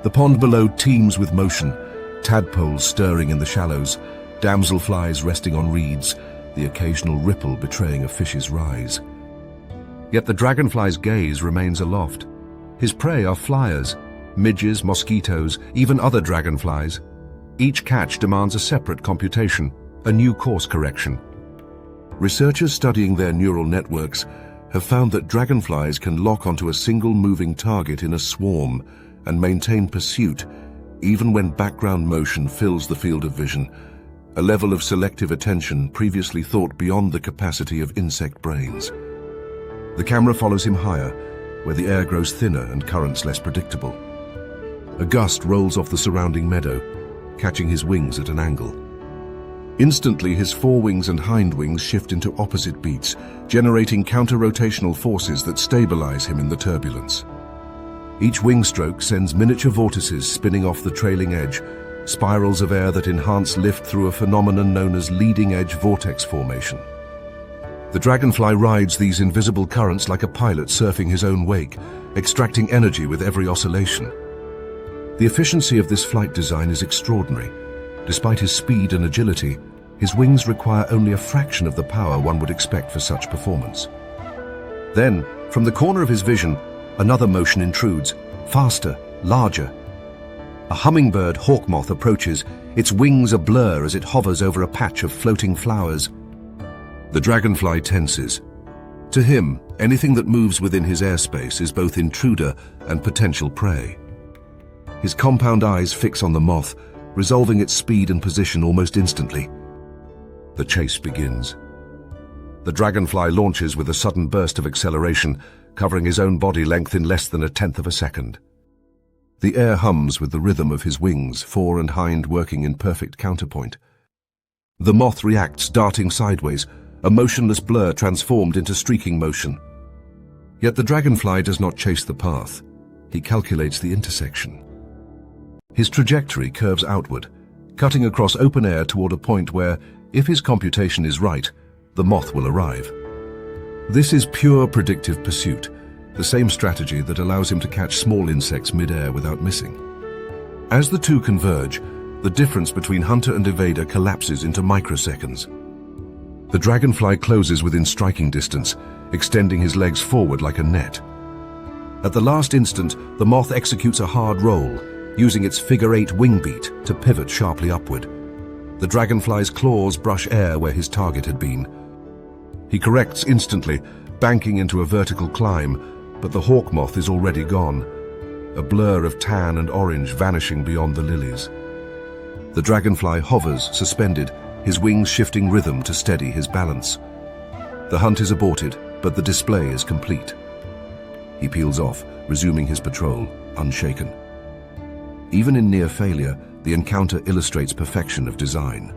The pond below teems with motion, tadpoles stirring in the shallows, damselflies resting on reeds, the occasional ripple betraying a fish's rise. Yet the dragonfly's gaze remains aloft. His prey are flyers, midges, mosquitoes, even other dragonflies. Each catch demands a separate computation, a new course correction. Researchers studying their neural networks have found that dragonflies can lock onto a single moving target in a swarm and maintain pursuit even when background motion fills the field of vision, a level of selective attention previously thought beyond the capacity of insect brains. The camera follows him higher, where the air grows thinner and currents less predictable. A gust rolls off the surrounding meadow, catching his wings at an angle. Instantly, his forewings and hindwings shift into opposite beats, generating counter-rotational forces that stabilize him in the turbulence. Each wing stroke sends miniature vortices spinning off the trailing edge, spirals of air that enhance lift through a phenomenon known as leading-edge vortex formation. The dragonfly rides these invisible currents like a pilot surfing his own wake, extracting energy with every oscillation. The efficiency of this flight design is extraordinary. Despite his speed and agility, his wings require only a fraction of the power one would expect for such performance. Then, from the corner of his vision, another motion intrudes, faster, larger. A hummingbird hawk-moth approaches, its wings a blur as it hovers over a patch of floating flowers. The dragonfly tenses. To him, anything that moves within his airspace is both intruder and potential prey. His compound eyes fix on the moth, resolving its speed and position almost instantly. The chase begins. The dragonfly launches with a sudden burst of acceleration, covering his own body length in less than 1/10 of a second. The air hums with the rhythm of his wings, fore and hind working in perfect counterpoint. The moth reacts, darting sideways, a motionless blur transformed into streaking motion. Yet the dragonfly does not chase the path. He calculates the intersection. His trajectory curves outward, cutting across open air toward a point where, if his computation is right, the moth will arrive. This is pure predictive pursuit, the same strategy that allows him to catch small insects mid-air without missing. As the two converge, the difference between hunter and evader collapses into microseconds. The dragonfly closes within striking distance, extending his legs forward like a net. At the last instant, the moth executes a hard roll, using its figure-8 wing beat to pivot sharply upward. The dragonfly's claws brush air where his target had been. He corrects instantly, banking into a vertical climb, but the hawk-moth is already gone, a blur of tan and orange vanishing beyond the lilies. The dragonfly hovers, suspended, his wings shifting rhythm to steady his balance. The hunt is aborted, but the display is complete. He peels off, resuming his patrol, unshaken. Even in near failure, the encounter illustrates perfection of design.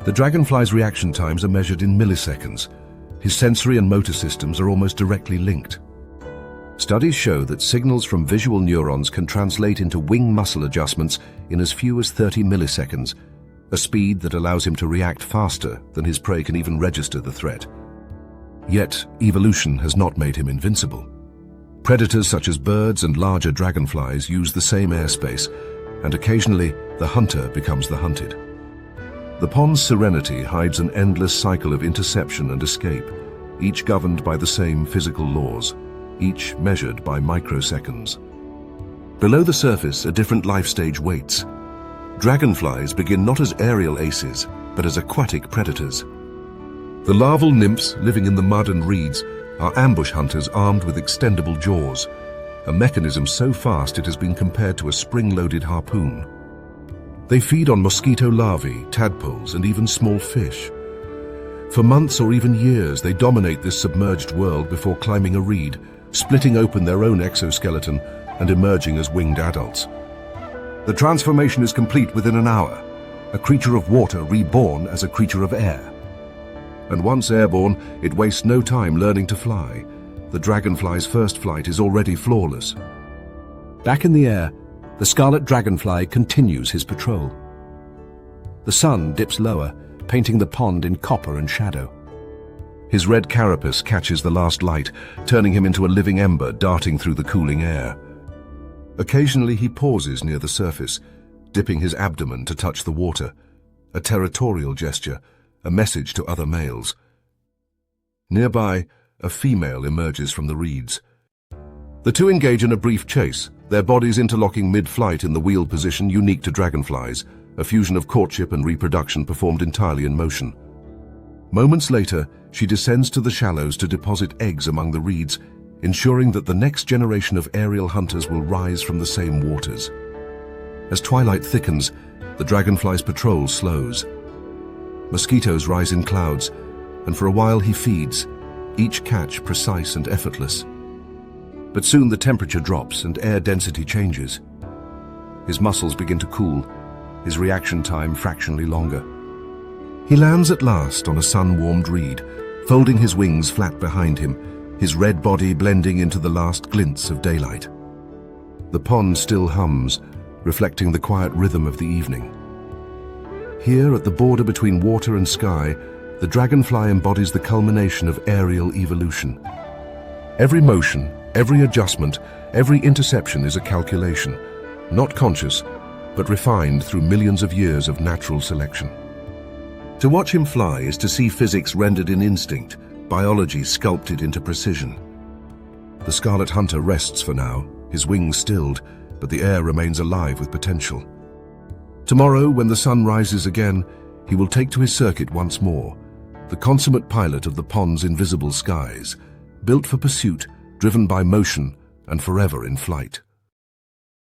The dragonfly's reaction times are measured in milliseconds. His sensory and motor systems are almost directly linked. Studies show that signals from visual neurons can translate into wing muscle adjustments in as few as 30 milliseconds, a speed that allows him to react faster than his prey can even register the threat. Yet, evolution has not made him invincible. Predators such as birds and larger dragonflies use the same airspace, and occasionally the hunter becomes the hunted. The pond's serenity hides an endless cycle of interception and escape, each governed by the same physical laws, each measured by microseconds. Below the surface, a different life stage waits. Dragonflies begin not as aerial aces, but as aquatic predators. The larval nymphs living in the mud and reeds are ambush hunters armed with extendable jaws, a mechanism so fast it has been compared to a spring-loaded harpoon. They feed on mosquito larvae, tadpoles, and even small fish. For months or even years, they dominate this submerged world before climbing a reed, splitting open their own exoskeleton and emerging as winged adults. The transformation is complete within an hour, a creature of water reborn as a creature of air. And once airborne, it wastes no time learning to fly. The dragonfly's first flight is already flawless. Back in the air, the scarlet dragonfly continues his patrol. The sun dips lower, painting the pond in copper and shadow. His red carapace catches the last light, turning him into a living ember darting through the cooling air. Occasionally he pauses near the surface, dipping his abdomen to touch the water, a territorial gesture, a message to other males. Nearby, a female emerges from the reeds. The two engage in a brief chase, their bodies interlocking mid-flight in the wheel position unique to dragonflies, a fusion of courtship and reproduction performed entirely in motion. Moments later, she descends to the shallows to deposit eggs among the reeds, ensuring that the next generation of aerial hunters will rise from the same waters. As twilight thickens, the dragonfly's patrol slows. Mosquitoes rise in clouds, and for a while he feeds, each catch precise and effortless. But soon the temperature drops and air density changes. His muscles begin to cool, his reaction time fractionally longer. He lands at last on a sun-warmed reed, folding his wings flat behind him, his red body blending into the last glints of daylight. The pond still hums, reflecting the quiet rhythm of the evening. Here, at the border between water and sky, the dragonfly embodies the culmination of aerial evolution. Every motion, every adjustment, every interception is a calculation, not conscious, but refined through millions of years of natural selection. To watch him fly is to see physics rendered in instinct, biology sculpted into precision. The scarlet hunter rests for now, his wings stilled, but the air remains alive with potential. Tomorrow, when the sun rises again, he will take to his circuit once more, the consummate pilot of the pond's invisible skies, built for pursuit, driven by motion, and forever in flight.